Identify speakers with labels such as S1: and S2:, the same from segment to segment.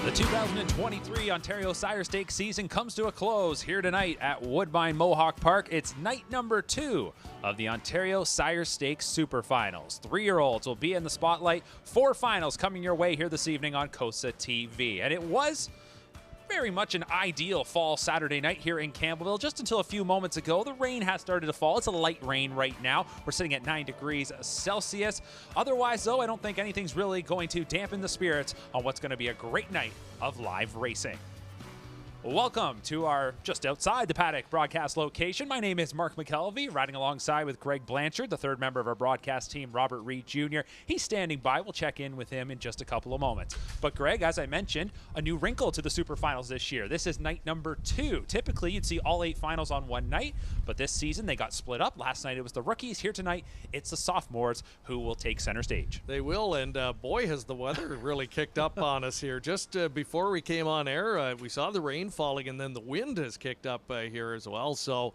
S1: The 2023 Ontario Sire Stakes season comes to a close here tonight at Woodbine Mohawk Park. It's night number 2 of the Ontario Sire Stakes Super Finals. 3-year-olds will be in the spotlight. 4 finals coming your way here this evening on Cosa-Tv. And it was very much an ideal fall Saturday night here in Campbellville. Just until a few moments ago, the rain has started to fall. It's a light rain right now. We're sitting at 9 degrees Celsius. Otherwise, though, I don't think anything's really going to dampen the spirits on what's going to be a great night of live racing. Welcome to our just outside the paddock broadcast location. My name is Mark McKelvey, riding alongside with Greg Blanchard, the third member of our broadcast team, Robert Reed Jr. He's standing by. We'll check in with him in just a couple of moments. But Greg, as I mentioned, a new wrinkle to the Super Finals this year. This is night number 2. Typically, you'd see all 8 finals on one night, but this season they got split up. Last night it was the rookies. Here tonight, it's the sophomores who will take center stage.
S2: They will, and boy, has the weather really kicked up on us here. Just before we came on air, we saw the rain falling, and then the wind has kicked up here as well. So,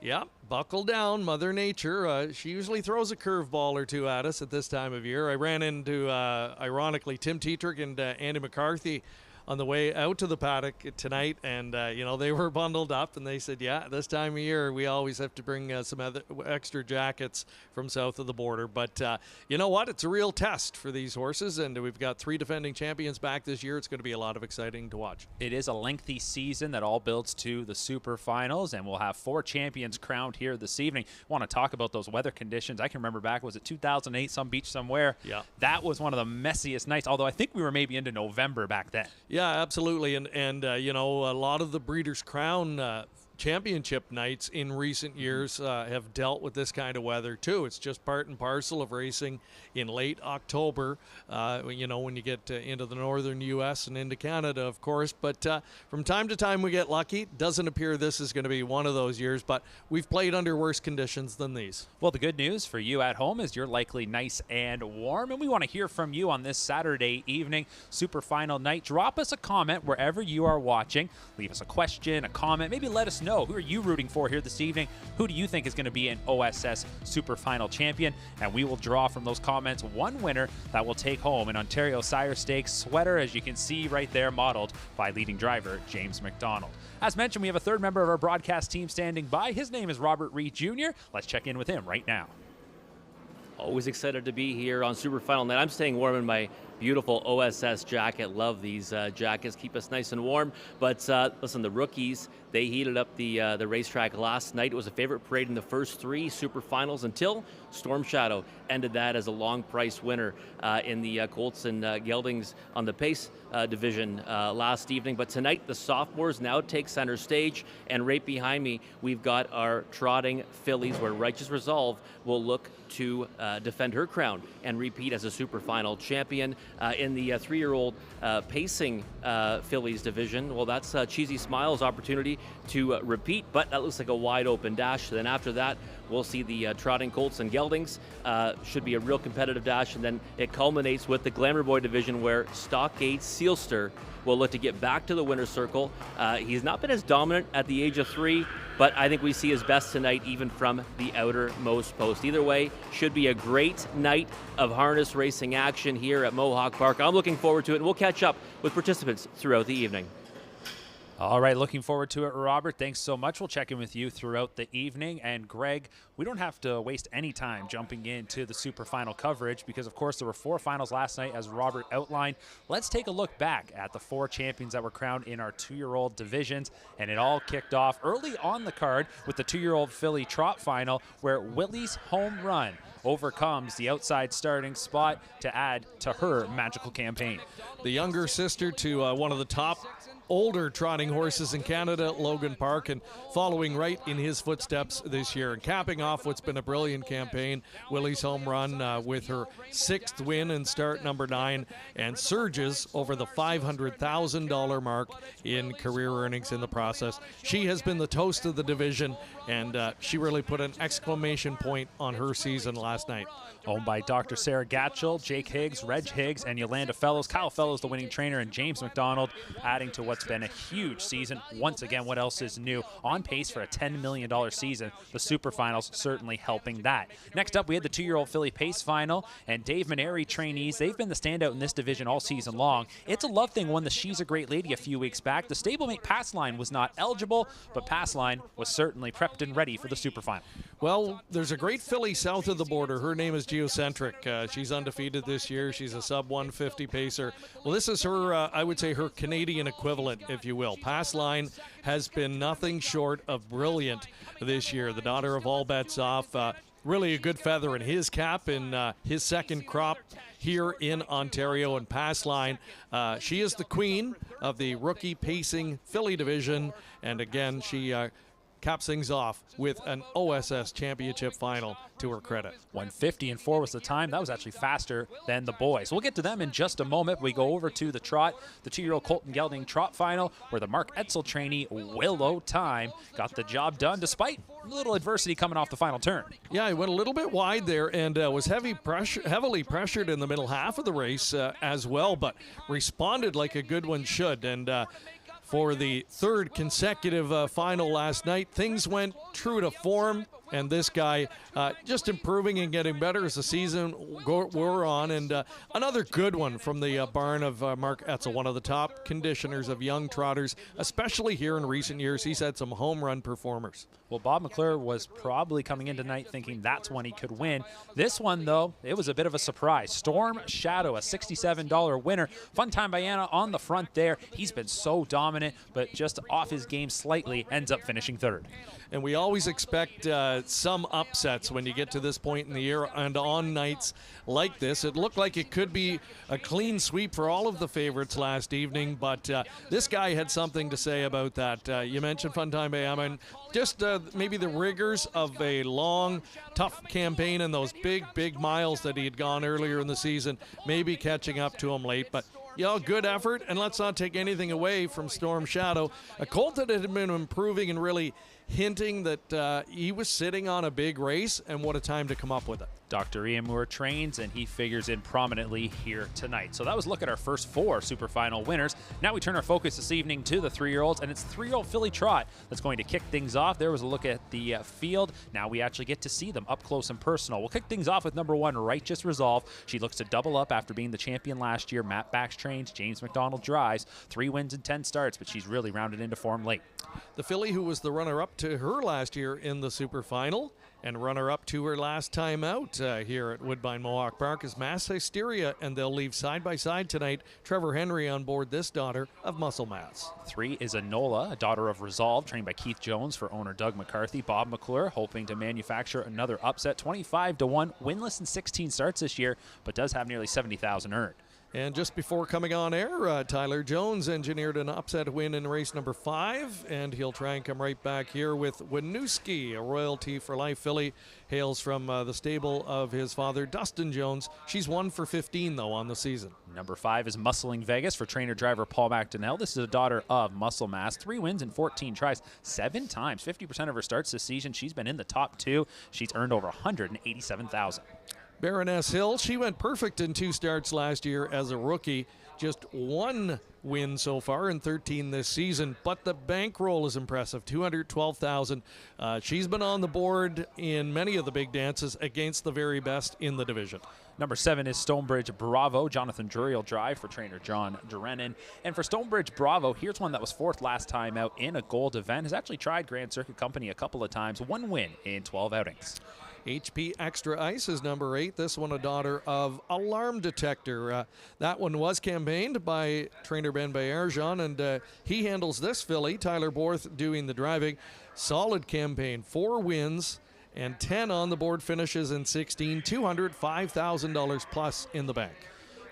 S2: yeah, buckle down, Mother Nature. She usually throws a curveball or two at us at this time of year. I ran into, ironically, Tim Tetrick and Andy McCarthy on the way out to the paddock tonight, and they were bundled up, and they said, yeah, this time of year we always have to bring some other extra jackets from south of the border. But you know what? It's a real test for these horses, and we've got 3 defending champions back this year. It's going to be a lot of exciting to watch.
S1: It is a lengthy season that all builds to the Super Finals, and we'll have 4 champions crowned here this evening. I want to talk about those weather conditions. I can remember back, was it 2008, some beach somewhere?
S2: Yeah.
S1: That was one of the messiest nights, although I think we were maybe into November back then.
S2: Yeah, absolutely. And a lot of the Breeders' Crown championship nights in recent years have dealt with this kind of weather too. It's just part and parcel of racing in late October, when you get into the northern U.S. and into Canada, of course. But from time to time we get lucky. Doesn't appear this is going to be one of those years, but we've played under worse conditions than these.
S1: Well, the good news for you at home is you're likely nice and warm, and we want to hear from you on this Saturday evening, Super Final night. Drop us a comment wherever you are watching. Leave us a question, a comment. Maybe let us know, who are you rooting for here this evening? Who do you think is going to be an OSS Super Final champion? And we will draw from those comments one winner that will take home an Ontario Sire Stakes sweater, as you can see right there, modeled by leading driver James McDonald. As mentioned, we have a third member of our broadcast team standing by. His name is Robert Reed Jr. Let's check in with him right now.
S3: Always excited to be here on Super Final night. I'm staying warm in my beautiful OSS jacket. Love these jackets, keep us nice and warm. But listen, the rookies, they heated up the racetrack last night. It was a favorite parade in the first 3 Super Finals until Storm Shadow ended that as a long price winner in the Colts and Geldings on the Pace division last evening. But tonight, the sophomores now take center stage, and right behind me, we've got our trotting fillies, where Righteous Resolve will look to defend her crown and repeat as a Super Final champion. In the 3-year-old pacing fillies division, well, that's Cheesy Smile's opportunity to repeat, but that looks like a wide open dash. Then after that, we'll see the trotting Colts and Geldings. Should be a real competitive dash, and then it culminates with the Glamour Boy division, where Stockade Sealster will look to get back to the winner's circle. He's not been as dominant at the age of 3, but I think we see his best tonight, even from the outermost post. Either way, should be a great night of harness racing action here at Mohawk Park. I'm looking forward to it, and we'll catch up with participants throughout the evening.
S1: All right, looking forward to it, Robert. Thanks so much. We'll check in with you throughout the evening. And Greg, we don't have to waste any time jumping into the Super Final coverage because, of course, there were 4 finals last night, as Robert outlined. Let's take a look back at the 4 champions that were crowned in our 2-year-old divisions. And it all kicked off early on the card with the 2-year-old filly trot final, where Willie's Home Run overcomes the outside starting spot to add to her magical campaign.
S2: The younger sister to one of the top older trotting horses in Canada, Logan Park, and following right in his footsteps this year. And capping off what's been a brilliant campaign, Willie's home run with her 6th win in start number 9, and surges over the $500,000 mark in career earnings in the process. She has been the toast of the division, and she really put an exclamation point on her season last night.
S1: Owned by Dr. Sarah Gatchell, Jake Higgs, Reg Higgs, and Yolanda Fellows. Kyle Fellows, the winning trainer, and James McDonald adding to what's been a huge season. Once again, what else is new? On pace for a $10 million season. The Super Finals certainly helping that. Next up, we had the 2-year-old filly Pace final, and Dave Maneri trainees. They've been the standout in this division all season long. It's a Love Thing won the She's a Great Lady a few weeks back. The stablemate Passline was not eligible, but Passline was certainly prepped and ready for the Super Final.
S2: Well, there's a great filly south of the border. Her name is Geocentric. She's undefeated this year. She's a sub-150 pacer. Well, this is her, I would say, her Canadian equivalent, if you will. Passline has been nothing short of brilliant this year. The daughter of All Bets Off. Really a good feather in his cap in his second crop here in Ontario. And Passline, she is the queen of the rookie pacing filly division. And again, she caps things off with an OSS championship final to her credit.
S1: 1:50.4 was the time. That was actually faster than the boys. We'll get to them in just a moment. We go over to the trot, the 2-year-old Colton Gelding Trot final, where the Mark Etzel trainee Willow Time got the job done despite a little adversity coming off the final turn.
S2: Yeah, he went a little bit wide there and was heavily pressured in the middle half of the race as well, but responded like a good one should. And for the 3rd consecutive final last night, things went true to form, and this guy just improving and getting better as the season wore on. And another good one from the barn of Mark Etzel, one of the top conditioners of young trotters, especially here in recent years. He's had some home run performers.
S1: Well, Bob McClure was probably coming in tonight thinking that's when he could win. This one, though, it was a bit of a surprise. Storm Shadow, a $67 winner. Fun Time by Anna on the front there. He's been so dominant, but just off his game slightly, ends up finishing 3rd.
S2: And we always expect some upsets when you get to this point in the year, and on nights like this. It looked like it could be a clean sweep for all of the favorites last evening, but this guy had something to say about that. You mentioned Fun Time by Anna, and just maybe the rigors of a long, tough campaign and those big miles that he had gone earlier in the season, maybe catching up to him late, but good effort. And let's not take anything away from Storm Shadow, a colt that had been improving and really hinting that he was sitting on a big race, and what a time to come up with it.
S1: Dr. Ian Moore trains, and he figures in prominently here tonight. So that was a look at our first 4 Super Final winners. Now we turn our focus this evening to the 3-year-olds, and it's 3-year-old filly Trot that's going to kick things off. There was a look at the field. Now we actually get to see them up close and personal. We'll kick things off with number 1, Righteous Resolve. She looks to double up after being the champion last year. Matt Bax trains, James McDonald drives. 3 wins and 10 starts, but she's really rounded into form late.
S2: The filly who was the runner-up to her last year in the Super Final and runner-up to her last time out here at Woodbine Mohawk Park is Mass Hysteria, and they'll leave side by side tonight. Trevor Henry on board this daughter of Muscle Mass.
S1: 3 is Enola, a daughter of Resolve, trained by Keith Jones for owner Doug McCarthy. Bob McClure hoping to manufacture another upset. 25-1, winless in 16 starts this year, but does have nearly 70,000 earned.
S2: And just before coming on air, Tyler Jones engineered an upset win in race number 5, and he'll try and come right back here with Winooski, a Royalty for Life filly, hails from the stable of his father, Dustin Jones. She's 1 for 15, though, on the season.
S1: Number 5 is Muscling Vegas for trainer-driver Paul McDonnell. This is a daughter of Muscle Mass. 3 wins and 14 tries, 7 times. 50% of her starts this season. She's been in the top 2. She's earned over 187,000.
S2: Baroness Hill, she went perfect in 2 starts last year as a rookie. Just 1 win so far in 13 this season, but the bankroll is impressive, $212,000. She's been on the board in many of the big dances against the very best in the division.
S1: Number 7 is Stonebridge Bravo. Jonathan Drury will drive for trainer John Drennan. And for Stonebridge Bravo, here's one that was 4th last time out in a gold event. Has actually tried Grand Circuit Company a couple of times. 1 win in 12 outings.
S2: HP Extra Ice is number 8. This one a daughter of Alarm Detector. That one was campaigned by trainer Ben Bayerjean, and he handles this filly. Tyler Borth doing the driving. Solid campaign, 4 wins and 10 on the board finishes in 16, $205,000 plus in the bank.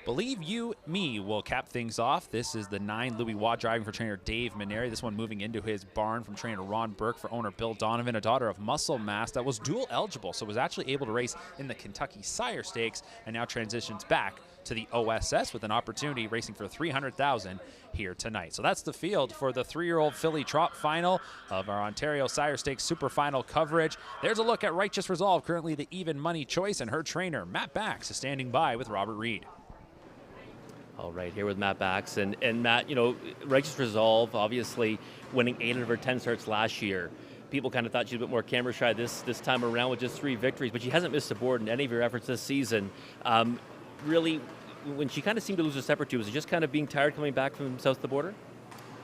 S1: Believe You Me will cap things off. This is the 9 Louis Watt driving for trainer Dave Maneri. This one moving into his barn from trainer Ron Burke for owner Bill Donovan, a daughter of Muscle Mass that was dual eligible, so was actually able to race in the Kentucky Sire Stakes and now transitions back to the OSS with an opportunity racing for $300,000 here tonight. So that's the field for the 3-year-old filly trot final of our Ontario Sire Stakes Super Final coverage. There's a look at Righteous Resolve, currently the even money choice, and her trainer Matt Bax is standing by with Robert Reed.
S3: All right, here with Matt Bax. And Matt, Righteous Resolve, obviously winning 8 out of her 10 starts last year. People kind of thought she was a bit more camera shy this time around with just 3 victories, but she hasn't missed a board in any of her efforts this season. Really, when she kind of seemed to lose a step or two, was it just kind of being tired coming back from south of the border?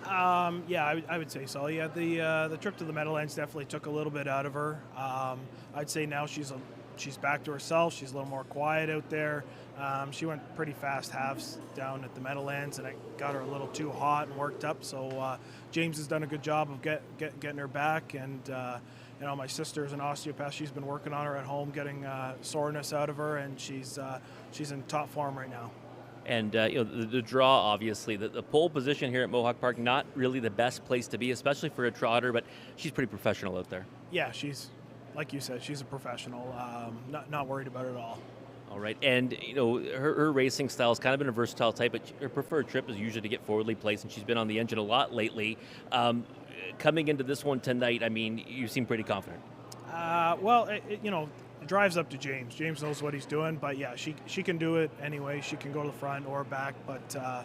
S4: Yeah, I would say so. Yeah, the trip to the Meadowlands definitely took a little bit out of her. I'd say now she's back to herself. She's a little more quiet out there. She went pretty fast halves down at the Meadowlands, and it got her a little too hot and worked up. So James has done a good job of getting her back. And my sister's an osteopath. She's been working on her at home, getting soreness out of her, and she's in top form right now.
S3: And the draw, obviously, the pole position here at Mohawk Park, not really the best place to be, especially for a trotter, but she's pretty professional out there.
S4: Yeah, she's, like you said, she's a professional. Not worried about it at all.
S3: All right, and her racing style has kind of been a versatile type, but her preferred trip is usually to get forwardly placed, and she's been on the engine a lot lately. Coming into this one tonight, I mean, you seem pretty confident.
S4: It drives up to James. James knows what he's doing, but yeah, she can do it anyway. She can go to the front or back, but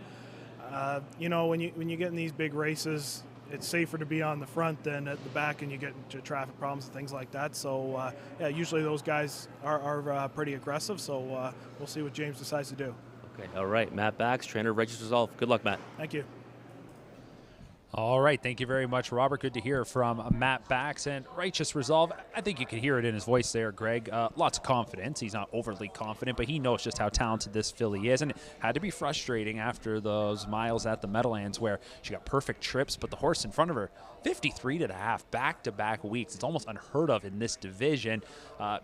S4: when you get in these big races, it's safer to be on the front than at the back, and you get into traffic problems and things like that. So usually those guys are pretty aggressive. So we'll see what James decides to do.
S3: Okay, all right, Matt Bax, trainer of Righteous Resolve. Good luck, Matt.
S4: Thank you.
S1: All right, thank you very much, Robert. Good to hear from Matt Bax. And Righteous Resolve, I think you can hear it in his voice there, Greg. Lots of confidence. He's not overly confident, but he knows just how talented this filly is. And it had to be frustrating after those miles at the Meadowlands where she got perfect trips, but the horse in front of her, 53.5 back-to-back weeks. It's almost unheard of in this division.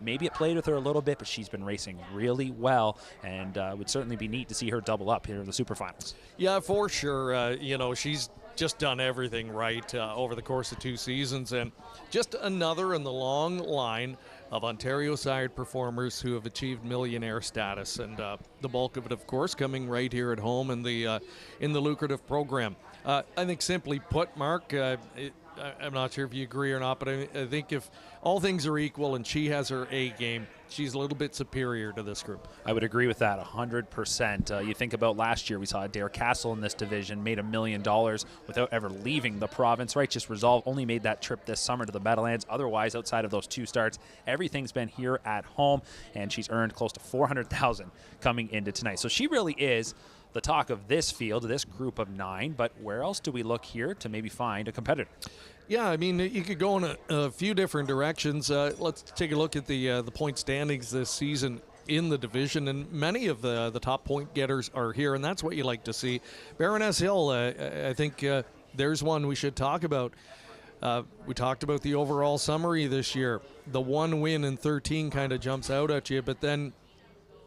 S1: Maybe it played with her a little bit, but she's been racing really well, and it would certainly be neat to see her double up here in the Super Finals.
S2: Yeah, for sure. She's just done everything right over the course of 2 seasons, and just another in the long line of Ontario-sired performers who have achieved millionaire status, and the bulk of it, of course, coming right here at home in the lucrative program. I think simply put, Mark, I'm not sure if you agree or not, but I think if all things are equal and she has her A game, she's a little bit superior to this group.
S1: I would agree with that 100%. You think about last year, we saw Dare Castle in this division, made $1 million without ever leaving the province. Righteous Resolve only made that trip this summer to the Meadowlands. Otherwise, outside of those 2 starts, everything's been here at home, and she's earned close to $400,000 coming into tonight. So she really is the talk of this field, this group of 9, but where else do we look here to maybe find a competitor?
S2: Yeah, I mean, you could go in a few different directions. Let's take a look at the point standings this season in the division, and many of the top point getters are here, and that's what you like to see. Baroness Hill, I think there's one we should talk about. We talked about the overall summary this year. The 1 win in 13 kind of jumps out at you, but then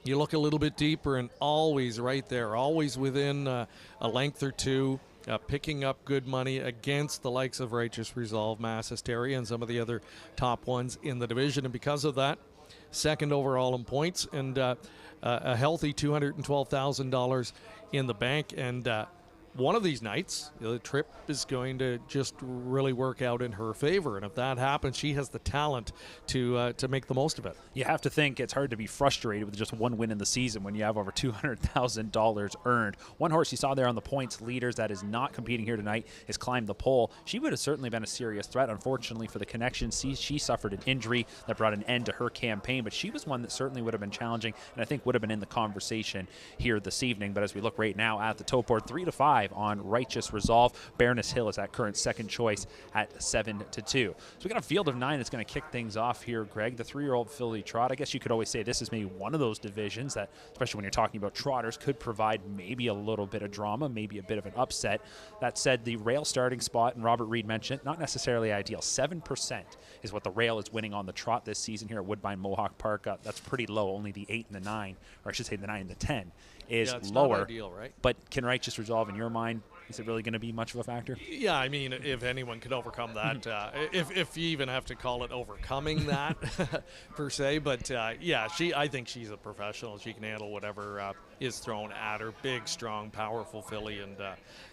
S2: you look a little bit deeper and always right there, always within a length or 2, picking up good money against the likes of Righteous Resolve, Mass Hysteria, and some of the other top ones in the division. And because of that, 2nd overall in points and a healthy $212,000 in the bank. And one of these nights, the trip is going to just really work out in her favor. And if that happens, she has the talent to make the most of it.
S1: You have to think it's hard to be frustrated with just 1 win in the season when you have over $200,000 earned. One horse you saw there on the points leaders that is not competing here tonight is Climb the Pole. She would have certainly been a serious threat. Unfortunately for the connection, she suffered an injury that brought an end to her campaign, but she was one that certainly would have been challenging and I think would have been in the conversation here this evening. But as we look right now at the tote board, 3-5 5 on Righteous Resolve. Baroness Hill is at current second choice at 7-2. So we got a field of 9 that's going to kick things off here, Greg. The 3-year-old filly trot, I guess you could always say this is maybe one of those divisions that, especially when you're talking about trotters, could provide maybe a little bit of drama, maybe a bit of an upset. That said, the rail starting spot, and Robert Reed mentioned, not necessarily ideal. 7% is what the rail is winning on the trot this season here at Woodbine Mohawk Park. That's pretty low. Only the 8 and the 9, or I should say the 9 and the 10 is
S2: it's
S1: lower.
S2: not ideal, right?
S1: But can Righteous Resolve, in your mind, is it really going to be much of a factor?
S2: Yeah, I mean, if anyone could overcome that, if you even have to call it overcoming that per se, but yeah, I think she's a professional. She can handle whatever is thrown at her. Big, strong, powerful filly, and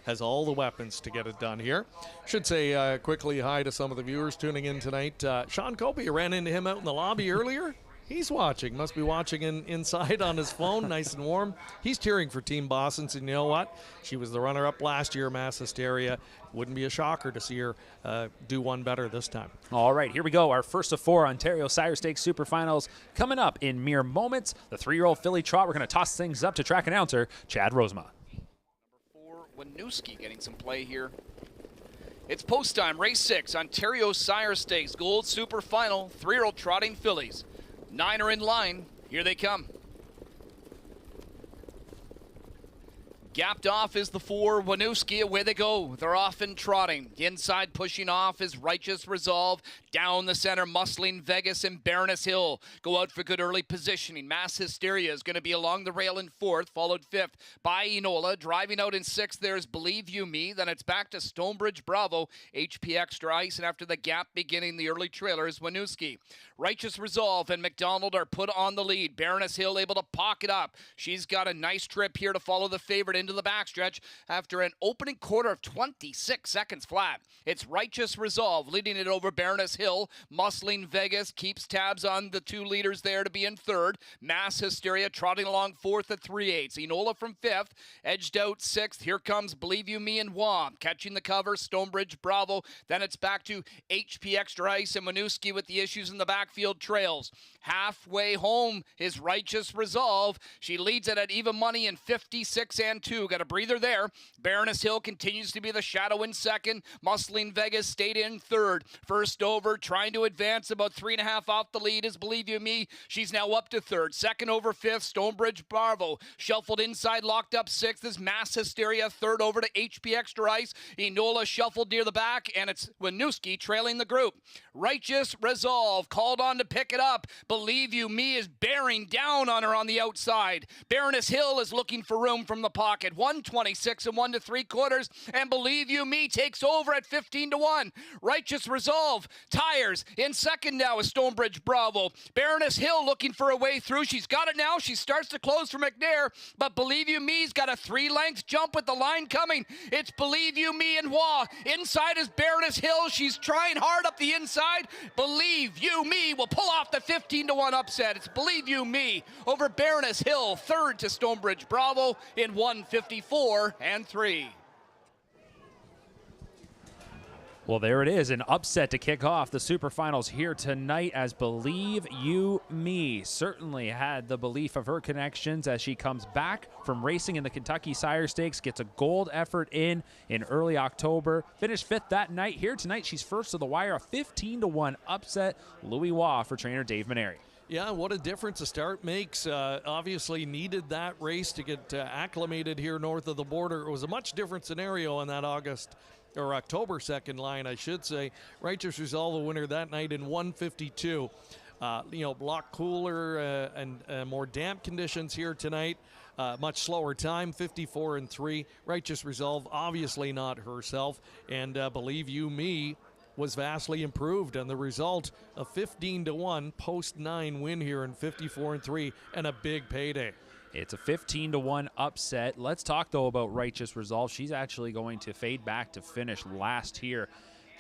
S2: has all the weapons to get it done here. Should say quickly hi to some of the viewers tuning in tonight. Sean Copey, ran into him out in the lobby earlier. He's watching. Must be watching inside on his phone, nice and warm. He's cheering for Team Boston, and you know what? She was the runner-up last year, Mass Hysteria. Wouldn't be a shocker to see her do one better this time.
S1: All right, here we go. Our first of 4 Ontario Sire Stakes Superfinals coming up in mere moments. The 3-year-old filly trot. We're going to toss things up to track announcer Chad Rosema.
S5: Number 4, Winooski getting some play here. It's post time, race 6, Ontario Sire Stakes Gold Super Final, 3-year-old trotting fillies. 9 are in line. Here they come. Gapped off is the 4, Winooski. Away they go. They're off and trotting. Inside pushing off is Righteous Resolve. Down the center, Muscling Vegas and Baroness Hill go out for good early positioning. Mass Hysteria is going to be along the rail in 4th, followed 5th by Enola. Driving out in 6th, there's Believe You Me. Then it's back to Stonebridge Bravo, HP Extra Ice, and after the gap beginning the early trailer is Winooski. Righteous Resolve and McDonald are put on the lead. Baroness Hill able to pocket up. She's got a nice trip here to follow the favorite into the backstretch after an opening quarter of 26 seconds flat. It's Righteous Resolve leading it over Baroness Hill. Muscling Vegas keeps tabs on the 2 leaders there to be in 3rd. Mass Hysteria trotting along 4th at 3/8. Enola from 5th, edged out 6th. Here comes Believe You Me and Wom catching the cover. Stonebridge Bravo. Then it's back to HP Extra Ice and Winooski with the issues in the backfield trails. Halfway home is Righteous Resolve. She leads it at even money in 56 and 2. Got a breather there. Baroness Hill continues to be the shadow in 2nd. Muscling Vegas stayed in 3rd. First over, trying to advance about 3.5 off the lead is Believe You Me. She's now up to 3rd. 2nd over 5th, Stonebridge Bravo. Shuffled inside, locked up 6th is Mass Hysteria. 3rd over to HP Extra Ice. Enola shuffled near the back, and it's Winooski trailing the group. Righteous Resolve called on to pick it up. Believe You Me is bearing down on her on the outside. Baroness Hill is looking for room from the pocket. 126 and 1 3/4, and Believe You Me takes over at 15-1. Righteous Resolve tires in 2nd now is Stonebridge Bravo. Baroness Hill looking for a way through. She's got it now. She starts to close for McNair, but Believe You Me's got a 3-length jump with the line coming. It's Believe You Me and Wah. Inside is Baroness Hill. She's trying hard up the inside. Believe You Me will pull off the 15-1 upset. It's Believe You Me over Baroness Hill, 3rd to Stonebridge Bravo in 154 and 3.
S1: Well, there it is, an upset to kick off the Superfinals here tonight as Believe You Me certainly had the belief of her connections as she comes back from racing in the Kentucky Sire Stakes, gets a gold effort in early October, finished 5th that night. Here tonight, she's first to the wire, a 15-1 upset. Louis Waugh for trainer Dave Maneri.
S2: Yeah, what a difference a start makes. Obviously needed that race to get acclimated here north of the border. It was a much different scenario on that October 2nd line, I should say. Righteous Resolve, the winner that night in 152. Block cooler and more damp conditions here tonight. Much slower time, 54 and 3. Righteous Resolve, obviously not herself. And Believe You Me was vastly improved, and the result a 15-1 post-9 win here in 54 and 3, and a big payday.
S1: It's a 15-1 upset. Let's talk, though, about Righteous Resolve. She's actually going to fade back to finish last here.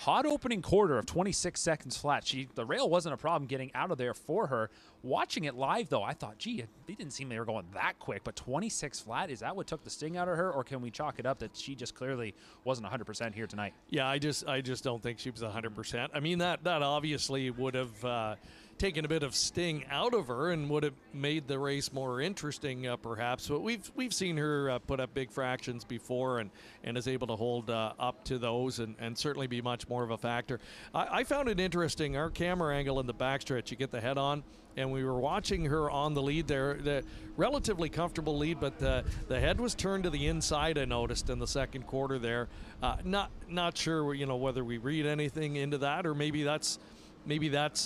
S1: Hot opening quarter of 26 seconds flat. The rail wasn't a problem getting out of there for her. Watching it live, though, I thought, gee, they didn't seem they were going that quick, but 26 flat, is that what took the sting out of her, or can we chalk it up that she just clearly wasn't 100% here tonight?
S2: Yeah, I just don't think she was 100%. I mean, that obviously would have taken a bit of sting out of her and would have made the race more interesting, perhaps. But we've seen her put up big fractions before and is able to hold up to those and certainly be much more of a factor. I found it interesting, our camera angle in the backstretch, you get the head on, and we were watching her on the lead there, the relatively comfortable lead, but the head was turned to the inside, I noticed, in the second quarter there. Not sure, whether we read anything into that, or maybe that's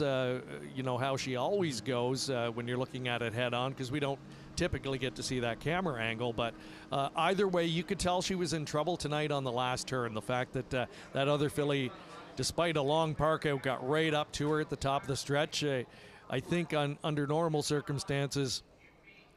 S2: how she always goes when you're looking at it head on, because we don't typically get to see that camera angle. But either way, you could tell she was in trouble tonight on the last turn. The fact that that other filly, despite a long park out, got right up to her at the top of the stretch. I think under normal circumstances,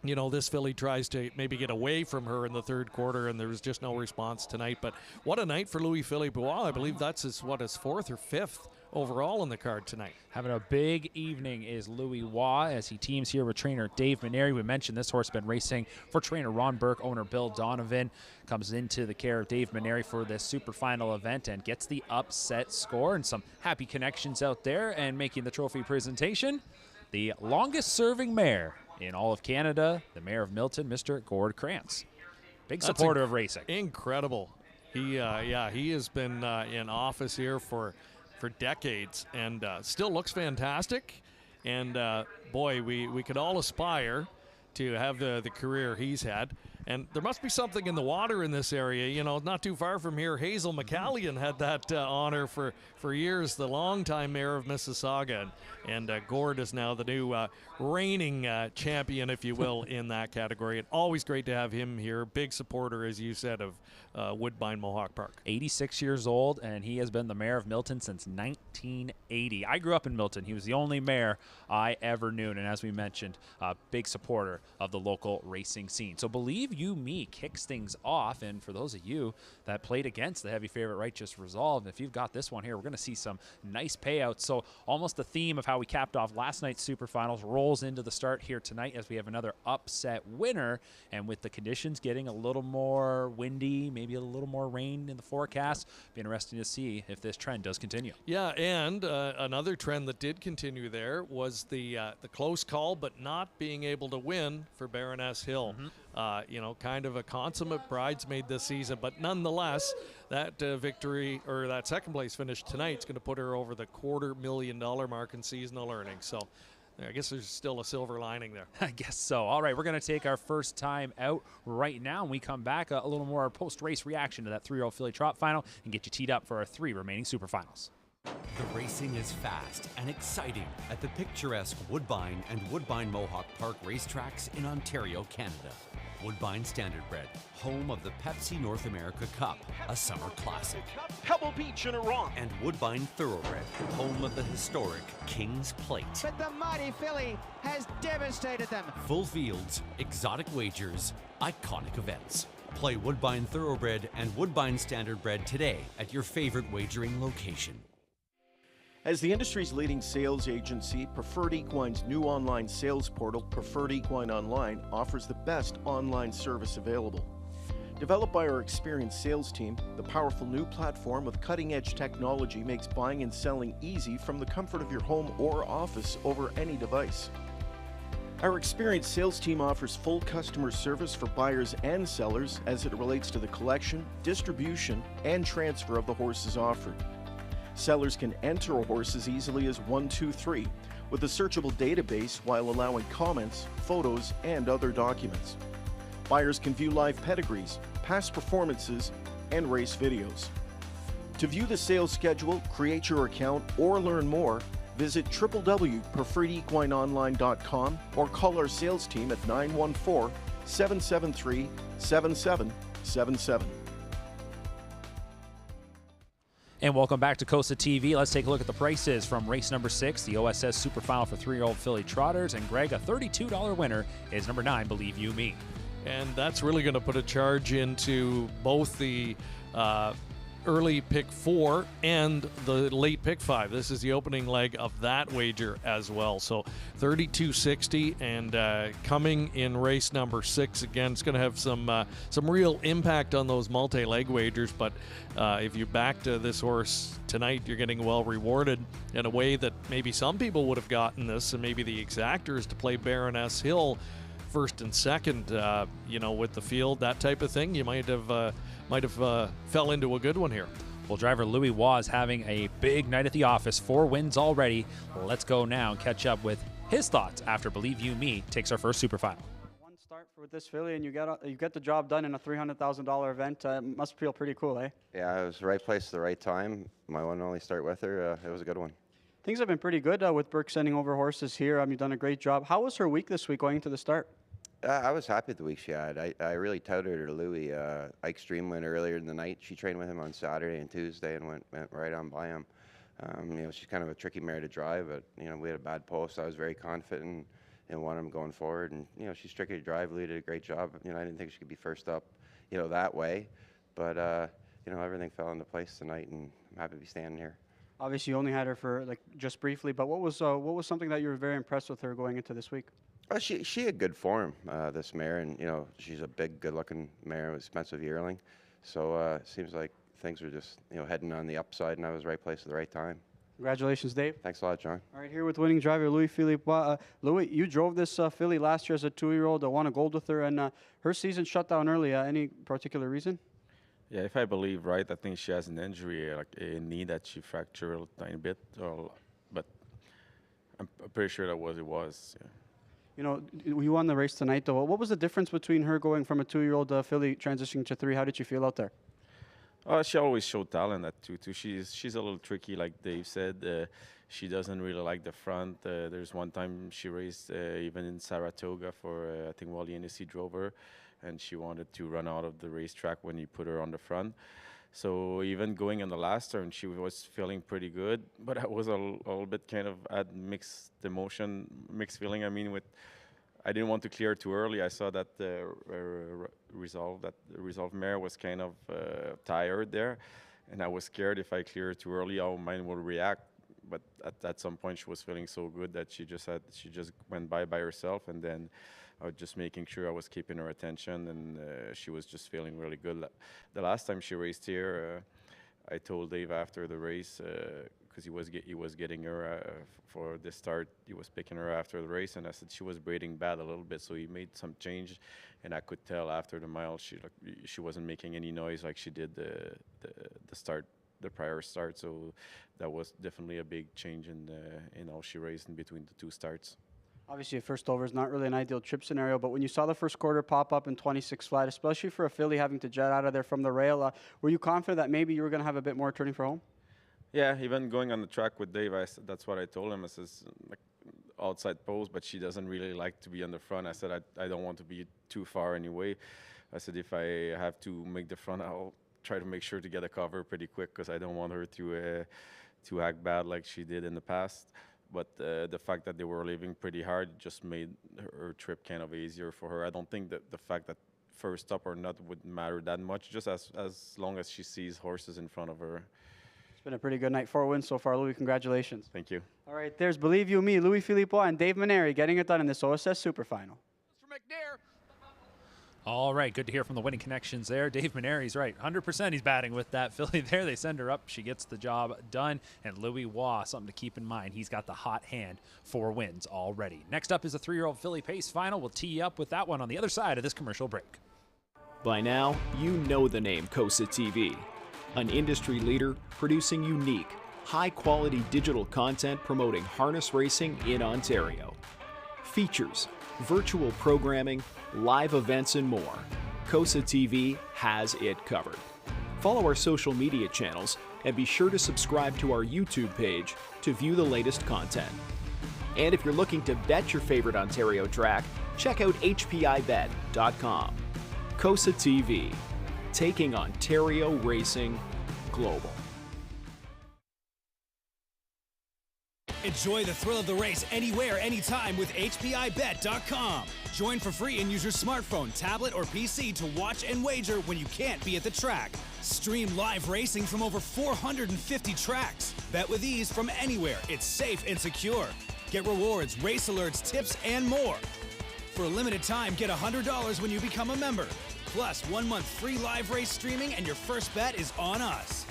S2: this filly tries to maybe get away from her in the third quarter, and there was just no response tonight. But what a night for Louis-Philippe Bois. I believe that's his fourth or fifth overall on the card tonight.
S1: Having a big evening is Louis Waugh as he teams here with trainer Dave Maneri. We mentioned this horse been racing for trainer Ron Burke, owner Bill Donovan. Comes into the care of Dave Maneri for this super final event and gets the upset score, and some happy connections out there. And making the trophy presentation, the longest serving mare in all of Canada, the Mayor of Milton, Mr. Gord Krantz. Big supporter of racing.
S2: Incredible. He has been in office here for decades and still looks fantastic. And boy, we could all aspire to have the career he's had. And there must be something in the water in this area. Not too far from here, Hazel McCallion had that honor for years, the longtime mayor of Mississauga. And Gord is now the new reigning champion, if you will, in that category. And always great to have him here. Big supporter, as you said, of Woodbine Mohawk Park.
S1: 86 years old, and he has been the mayor of Milton since 1980. I grew up in Milton. He was the only mayor I ever knew. And as we mentioned, a big supporter of the local racing scene. So Believe You Me kicks things off. And for those of you that played against the heavy favorite Righteous Resolve, if you've got this one here, we're going to see some nice payouts. So almost the theme of how we capped off last night's Super Finals rolls into the start here tonight as we have another upset winner. And with the conditions getting a little more windy, maybe a little more rain in the forecast, be interesting to see if this trend does continue.
S2: Yeah, and another trend that did continue there was the close call, but not being able to win for Baroness Hill. Kind of a consummate bridesmaid this season, but nonetheless, that victory, or that second place finish tonight, is going to put her over the $250,000 mark in seasonal earnings. So I guess there's still a silver lining there.
S1: I guess so. All right, we're going to take our first time out right now. When we come back, a little more post-race reaction to that 3-year-old filly trot final and get you teed up for our 3 remaining Super Finals.
S6: The racing is fast and exciting at the picturesque Woodbine and Woodbine Mohawk Park racetracks in Ontario, Canada. Woodbine Standardbred, home of the Pepsi North America Cup, a summer classic.
S7: Pebble Beach in Iran.
S6: And Woodbine Thoroughbred, home of the historic King's Plate.
S8: But the mighty filly has devastated them.
S6: Full fields, exotic wagers, iconic events. Play Woodbine Thoroughbred and Woodbine Standardbred today at your favorite wagering location.
S7: As the industry's leading sales agency, Preferred Equine's new online sales portal, Preferred Equine Online, offers the best online service available. Developed by our experienced sales team, the powerful new platform with cutting-edge technology makes buying and selling easy from the comfort of your home or office over any device. Our experienced sales team offers full customer service for buyers and sellers as it relates to the collection, distribution, and transfer of the horses offered. Sellers can enter a horse as easily as 1, 2, 3 with a searchable database while allowing comments, photos, and other documents. Buyers can view live pedigrees, past performances, and race videos. To view the sales schedule, create your account, or learn more, visit www.preferredequineonline.com or call our sales team at 914-773-7777.
S1: And welcome back to Cosa-Tv. Let's take a look at the prices from race number 6, the OSS Super Final for 3-year-old filly trotters. And Greg, a $32 winner is number 9, Believe You Me.
S2: And that's really going to put a charge into both the early pick 4 and the late pick 5. This is the opening leg of that wager as well. So 32.60, and coming in race number 6 again, it's going to have some real impact on those multi-leg wagers. But if you backed this horse tonight, you're getting well rewarded in a way that maybe some people would have gotten this, and maybe the exactors to play Baroness Hill first and second, with the field, that type of thing. You might have fell into a good one here.
S1: Well, driver Louis Waugh is having a big night at the office. 4 wins already. Let's go now and catch up with his thoughts after Believe You Me takes our first super final.
S9: One start with this filly, and you get the job done in a $300,000 event. Must feel pretty cool, eh?
S10: Yeah, it was the right place at the right time. My one and only start with her. It was a good one.
S9: Things have been pretty good with Burke sending over horses here. You've done a great job. How was her week this week going into the start?
S10: I was happy with the week she had. I really touted her to Louis. Ike Stream went earlier in the night. She trained with him on Saturday and Tuesday and went right on by him. She's kind of a tricky mare to drive, but we had a bad post. I was very confident in one of them going forward, and she's tricky to drive. Louis did a great job. I didn't think she could be first up, that way, but everything fell into place tonight, and I'm happy to be standing here.
S9: Obviously, you only had her for just briefly, but what was something that you were very impressed with her going into this week?
S10: She had good form, this mare, and she's a big, good-looking mare, expensive yearling. So it seems like things were just heading on the upside, and I was right place at the right time.
S9: Congratulations, Dave.
S10: Thanks a lot, John.
S9: All right, here with winning driver Louis Philippe. Louis, you drove this filly last year as a 2-year-old. Won a gold with her, and her season shut down early. Any particular reason?
S11: Yeah, if I believe right, I think she has an injury, like a knee that she fractured a tiny bit, but I'm pretty sure it was. Yeah.
S9: You won the race tonight, though. What was the difference between her going from a 2-year-old filly transitioning to 3? How did you feel out there?
S11: She always showed talent at 2-2. She's a little tricky, like Dave said. She doesn't really like the front. There's one time she raced even in Saratoga for, I think, Wally Hennessy drove her, and she wanted to run out of the racetrack when you put her on the front. So even going in the last turn, she was feeling pretty good, but I was a little bit kind of had mixed feeling. I didn't want to clear too early. I saw that the Resolve mare was kind of tired there, and I was scared if I cleared too early, how mine will react. But at some point, she was feeling so good that she just went by herself, and then I was just making sure I was keeping her attention, and she was just feeling really good. The last time she raced here, I told Dave after the race, because he was getting her for the start, he was picking her after the race, and I said she was breathing bad a little bit, so he made some change, and I could tell after the mile she wasn't making any noise like she did the prior start, so that was definitely a big change in how she raced in between the 2 starts.
S9: Obviously, a first over is not really an ideal trip scenario, but when you saw the first quarter pop up in 26 flat, especially for a filly having to jet out of there from the rail, were you confident that maybe you were going to have a bit more turning for home?
S11: Yeah, even going on the track with Dave, that's what I told him. I says, like, outside post, but she doesn't really like to be on the front. I said, I don't want to be too far anyway. I said, if I have to make the front, I'll try to make sure to get a cover pretty quick, because I don't want her to act bad like she did in the past. But the fact that they were leaving pretty hard just made her trip kind of easier for her. I don't think that the fact that first up or not would matter that much, just as long as she sees horses in front of her.
S9: It's been a pretty good night. 4 wins so far, Louis. Congratulations.
S11: Thank you.
S9: All right, there's Believe You Me, Louis Philippe and Dave Maneri getting it done in this OSS Super Final.
S1: All right, good to hear from the winning connections there. Dave Maneri's right. 100% he's batting with that filly there. They send her up. She gets the job done. And Louis Waugh, something to keep in mind. He's got the hot hand. 4 wins already. Next up is a 3-year-old filly Pace final. We'll tee you up with that one on the other side of this commercial break.
S12: By now, you know the name Cosa-Tv, an industry leader producing unique, high-quality digital content promoting harness racing in Ontario. Features, virtual programming, live events, and more. Cosa-Tv has it covered. Follow our social media channels and be sure to subscribe to our YouTube page to view the latest content. And if you're looking to bet your favorite Ontario track, check out hpibet.com. Cosa-Tv, taking Ontario racing global.
S13: Enjoy the thrill of the race anywhere, anytime with HPIBet.com. Join for free and use your smartphone, tablet, or PC to watch and wager when you can't be at the track. Stream live racing from over 450 tracks. Bet with ease from anywhere. It's safe and secure. Get rewards, race alerts, tips, and more. For a limited time, get $100 when you become a member. Plus, 1 month free live race streaming and your first bet is on us.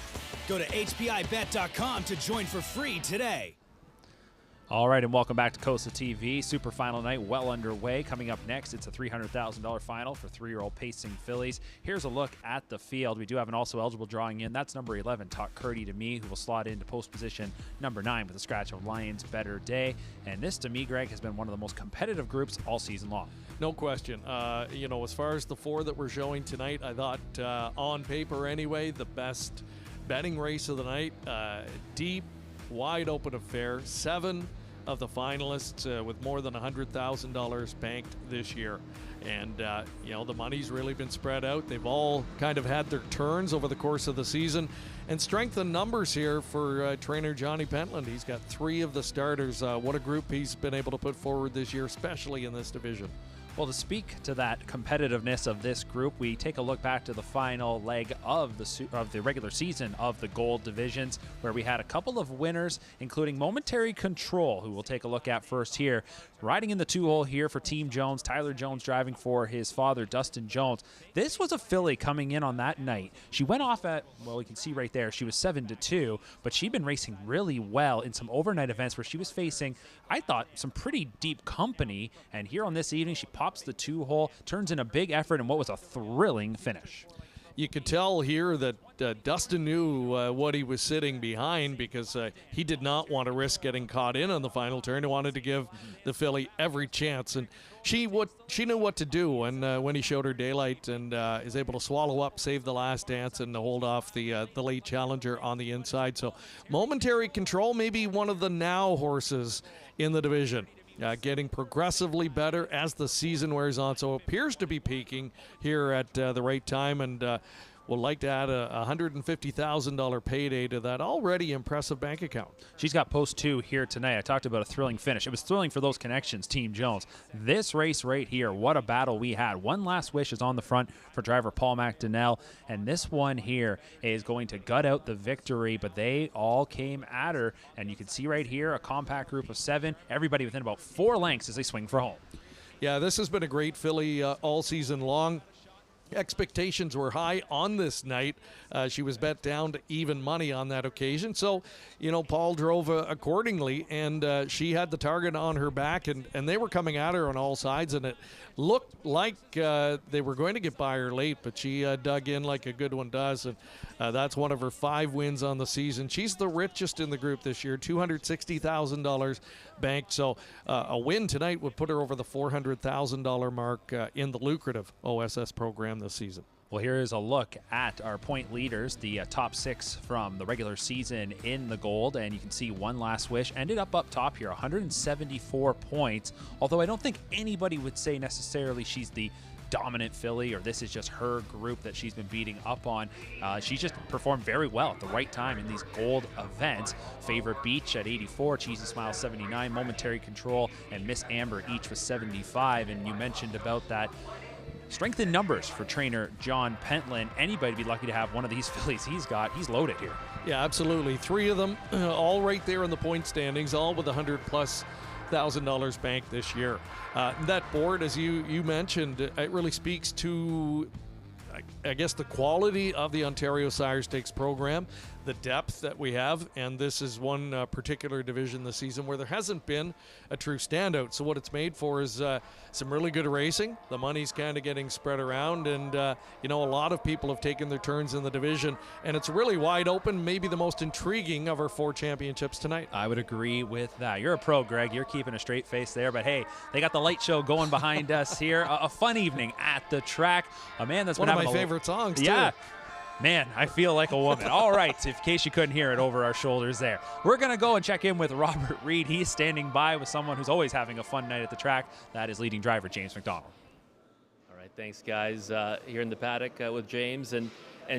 S13: Go to HPIBet.com to join for free today.
S1: All right, and welcome back to Cosa-Tv. Super final night well underway. Coming up next, it's a $300,000 final for 3-year-old pacing fillies. Here's a look at the field. We do have an also eligible drawing in. That's number 11, Talk Curdy to Me, who will slot into post position number 9 with a scratch of Lions Better Day. And this, to me, Greg, has been one of the most competitive groups all season long.
S2: No question. You know, as far as the 4 that we're showing tonight, I thought on paper anyway, the best betting race of the night. Deep, wide open affair. 7 of the finalists with more than $100,000 banked this year. And, you know, the money's really been spread out. They've all kind of had their turns over the course of the season. And strength in numbers here for trainer Johnny Pentland. He's got 3 of the starters. What a group he's been able to put forward this year, especially in this division.
S1: Well, to speak to that competitiveness of this group, we take a look back to the final leg of the regular season of the Gold divisions, where we had a couple of winners, including Momentary Control, who we'll take a look at first here. Riding in the 2-hole here for Team Jones, Tyler Jones driving for his father, Dustin Jones. This was a filly coming in on that night. She went off at, well, we can see right there, she was 7-2, but she'd been racing really well in some overnight events where she was facing, I thought, some pretty deep company. And here on this evening, she pops the 2-hole, turns in a big effort, and what was a thrilling finish.
S2: You could tell here that Dustin knew what he was sitting behind, because he did not want to risk getting caught in on the final turn. He wanted to give the filly every chance, and she knew what to do. And when he showed her daylight and is able to swallow up, save the last dance, and to hold off the late challenger on the inside. So Momentary Control, maybe one of the now horses in the division. Getting progressively better as the season wears on, so appears to be peaking here at the right time, and would like to add a $150,000 payday to that already impressive bank account.
S1: She's got post 2 here tonight. I talked about a thrilling finish. It was thrilling for those connections, Team Jones. This race right here, what a battle we had. One Last Wish is on the front for driver Paul McDonnell, and this one here is going to gut out the victory, but they all came at her, and you can see right here a compact group of 7, everybody within about 4 lengths as they swing for home.
S2: Yeah, this has been a great filly all season long. Expectations were high on this night. She was bet down to even money on that occasion. So, you know, Paul drove accordingly, and she had the target on her back, and they were coming at her on all sides, and it looked like they were going to get by her late, but she dug in like a good one does, and that's one of her 5 wins on the season. She's the richest in the group this year, $260,000 banked. So a win tonight would put her over the $400,000 mark in the lucrative OSS program this season.
S1: Well, here is a look at our point leaders, the top 6 from the regular season in the Gold, and you can see One Last Wish ended up top here, 174 points, although I don't think anybody would say necessarily she's the dominant filly, or this is just her group that she's been beating up on. She's just performed very well at the right time in these Gold events. Favorite Beach at 84, Cheesy Smile 79, Momentary Control and Miss Amber each with 75. And you mentioned about that strength in numbers for trainer John Pentland. Anybody would be lucky to have one of these fillies he's got. He's loaded here.
S2: Yeah, absolutely. 3 of them, all right there in the point standings, all with $100,000+ banked this year. That board, as you mentioned, it really speaks to, I guess, the quality of the Ontario Sire Stakes program, the depth that we have, and this is one particular division this season where there hasn't been a true standout. So what it's made for is some really good racing. The money's kind of getting spread around, and you know, a lot of people have taken their turns in the division, and it's really wide open, maybe the most intriguing of our 4 championships tonight.
S1: I would agree with that. You're a pro, Greg. You're keeping a straight face there, but hey, they got the light show going behind us here. A fun evening at the track. A man that's
S2: one
S1: been
S2: of
S1: having
S2: my favorite songs, too.
S1: Yeah. Man, I feel like a woman. All right, in case you couldn't hear it over our shoulders there. We're going to go and check in with Robert Reed. He's standing by with someone who's always having a fun night at the track. That is leading driver James McDonald.
S3: All right, thanks, guys. Here in the paddock with James. And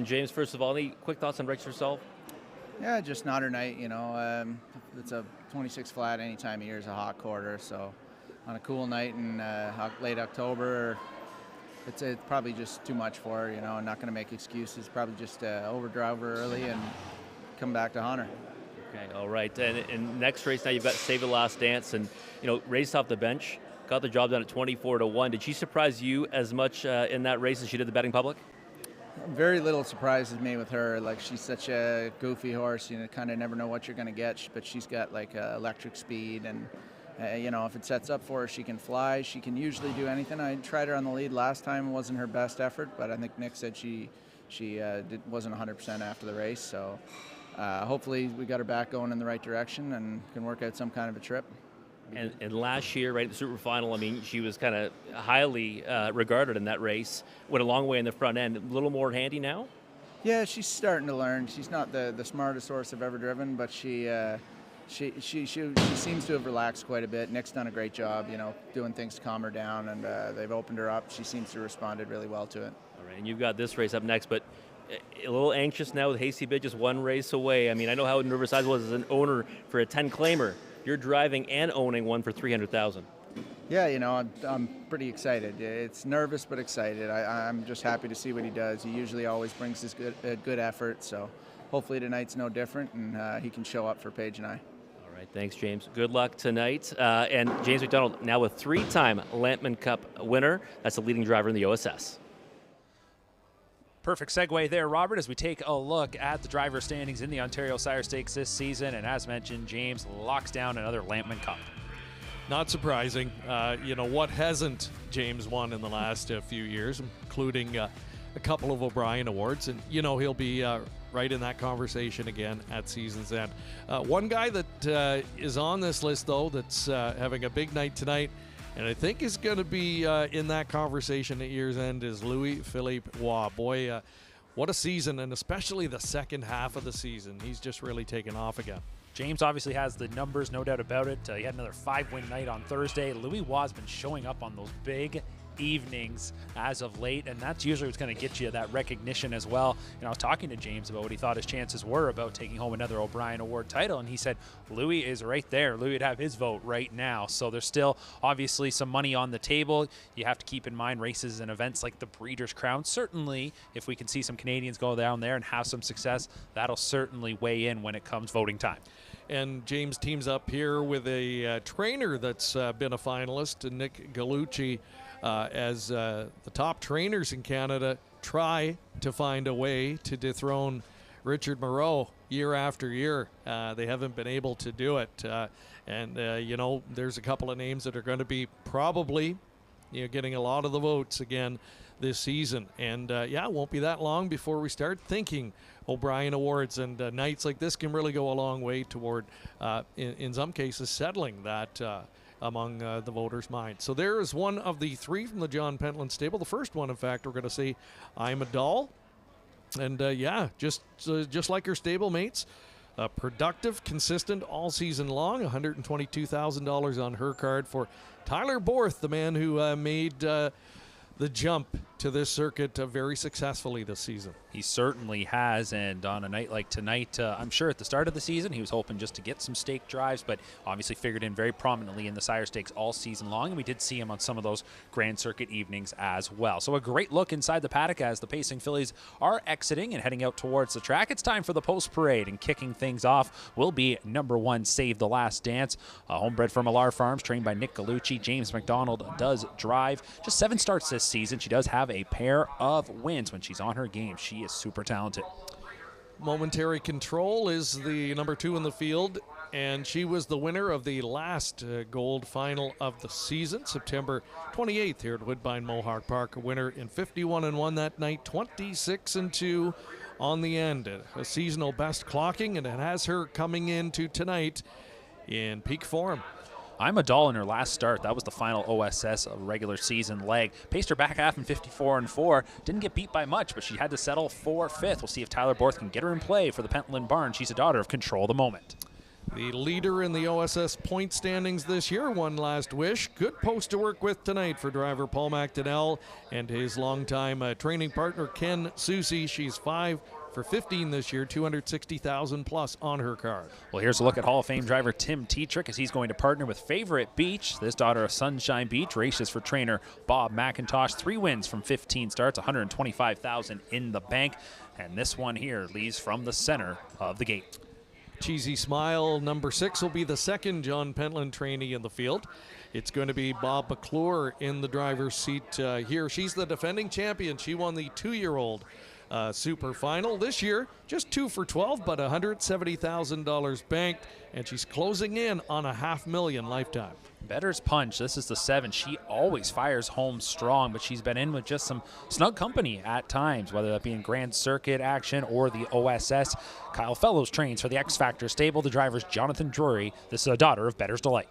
S3: James, first of all, any quick thoughts on Rex yourself?
S14: Yeah, just not her night, you know. It's a 26 flat any time of year is a hot quarter, so on a cool night in late October, it's probably just too much for her, you know. I'm not going to make excuses. Probably just overdrive her early and come back to haunt her.
S3: Okay, all right. And next race now, you've got Save the Last Dance, and raced off the bench, got the job done at 24-1. Did she surprise you as much in that race as she did the betting public?
S14: Very little surprises me with her. Like, she's such a goofy horse, you know, kind of never know what you're going to get, but she's got like electric speed, and if it sets up for her, she can fly. She can usually do anything. I tried her on the lead last time. It wasn't her best effort, but I think Nick said she wasn't 100% after the race. So hopefully we got her back going in the right direction and can work out some kind of a trip.
S3: And last year, right at the Super Final, I mean, she was kind of highly regarded in that race. Went a long way in the front end. A little more handy now?
S14: Yeah, she's starting to learn. She's not the smartest horse I've ever driven, but she seems to have relaxed quite a bit. Nick's done a great job, you know, doing things to calm her down, and they've opened her up. She seems to have responded really well to it.
S3: All right, and you've got this race up next, but a little anxious now with Hasty Bit just one race away. I mean, I know how nervous I was as an owner for a 10-claimer. You're driving and owning one for $300,000.
S14: Yeah, you know, I'm pretty excited. It's nervous but excited. I'm just happy to see what he does. He usually always brings his good effort, so hopefully tonight's no different, and he can show up for Paige and I.
S3: All right, thanks, James. Good luck tonight. And James McDonald, now a 3-time Lampman Cup winner. That's the leading driver in the OSS.
S1: Perfect segue there, Robert, as we take a look at the driver standings in the Ontario Sire Stakes this season. And as mentioned, James locks down another Lampman Cup.
S2: Not surprising. What hasn't James won in the last few years, including a couple of O'Brien Awards. And, he'll be right in that conversation again at season's end. One guy that is on this list, though, that's having a big night tonight, and I think is going to be in that conversation at year's end, is Louis-Philippe Roy. Boy, what a season, and especially the second half of the season. He's just really taken off again.
S1: James obviously has the numbers, no doubt about it. He had another 5-win night on Thursday. Louis Roy has been showing up on those big evenings as of late, and that's usually what's going to get you that recognition as well. I was talking to James about what he thought his chances were about taking home another O'Brien Award title, and he said Louis is right there. Louis would have his vote right now. So there's still obviously some money on the table. You have to keep in mind races and events like the Breeders' Crown. Certainly, if we can see some Canadians go down there and have some success, that'll certainly weigh in when it comes voting time.
S2: And James teams up here with a trainer that's been a finalist, Nick Gallucci, as the top trainers in Canada try to find a way to dethrone Richard Moreau year after year. They haven't been able to do it. There's a couple of names that are going to be probably getting a lot of the votes again this season. And it won't be that long before we start thinking O'Brien Awards, and nights like this can really go a long way toward, in some cases, settling that among the voters' minds. So there is one of the three from the John Pentland stable. The first one, in fact, we're going to see I'm a Doll. And just like her stable mates, productive, consistent all season long. $122,000 on her card for Tyler Borth, the man who made the jump to this circuit very successfully this season.
S1: He certainly has, and on a night like tonight, I'm sure at the start of the season he was hoping just to get some stake drives, but obviously figured in very prominently in the Sire Stakes all season long, and we did see him on some of those Grand Circuit evenings as well. So a great look inside the paddock as the Pacing fillies are exiting and heading out towards the track. It's time for the post parade, and kicking things off will be number 1, Save the Last Dance, homebred from Millar Farms, trained by Nick Gallucci. James McDonald does drive. Just 7 starts this season. She does have a pair of wins when she's on her game. She is super talented.
S2: Momentary Control is the number 2 in the field, and she was the winner of the last gold final of the season, September 28th here at Woodbine Mohawk Park. A winner in 51-1 that night, 26-2 on the end. A seasonal best clocking, and it has her coming into tonight in peak form.
S1: I'm a Doll in her last start. That was the final OSS regular season leg. Paced her back half in 54-4. Didn't get beat by much, but she had to settle for 5th. We'll see if Tyler Borth can get her in play for the Pentland Barn. She's a daughter of Control the Moment.
S2: The leader in the OSS point standings this year, One Last Wish. Good post to work with tonight for driver Paul McDonnell and his longtime training partner Ken Susi. She's 5 for 15 this year, 260,000 plus on her card.
S1: Well, here's a look at Hall of Fame driver Tim Tetrick as he's going to partner with Favorite Beach. This daughter of Sunshine Beach races for trainer Bob McIntosh. 3 wins from 15 starts, 125,000 in the bank. And this one here leads from the center of the gate.
S2: Cheesy Smile, number 6, will be the second John Pentland trainee in the field. It's going to be Bob McClure in the driver's seat here. She's the defending champion. She won the 2-year-old super final this year, just 2 for 12, but $170,000 banked, and she's closing in on $500,000 lifetime.
S1: Better's Punch, this is the 7. She always fires home strong, but she's been in with just some snug company at times, whether that be in Grand Circuit action or the OSS. Kyle Fellows trains for the X Factor stable. The driver's Jonathan Drury. This is a daughter of Better's Delight.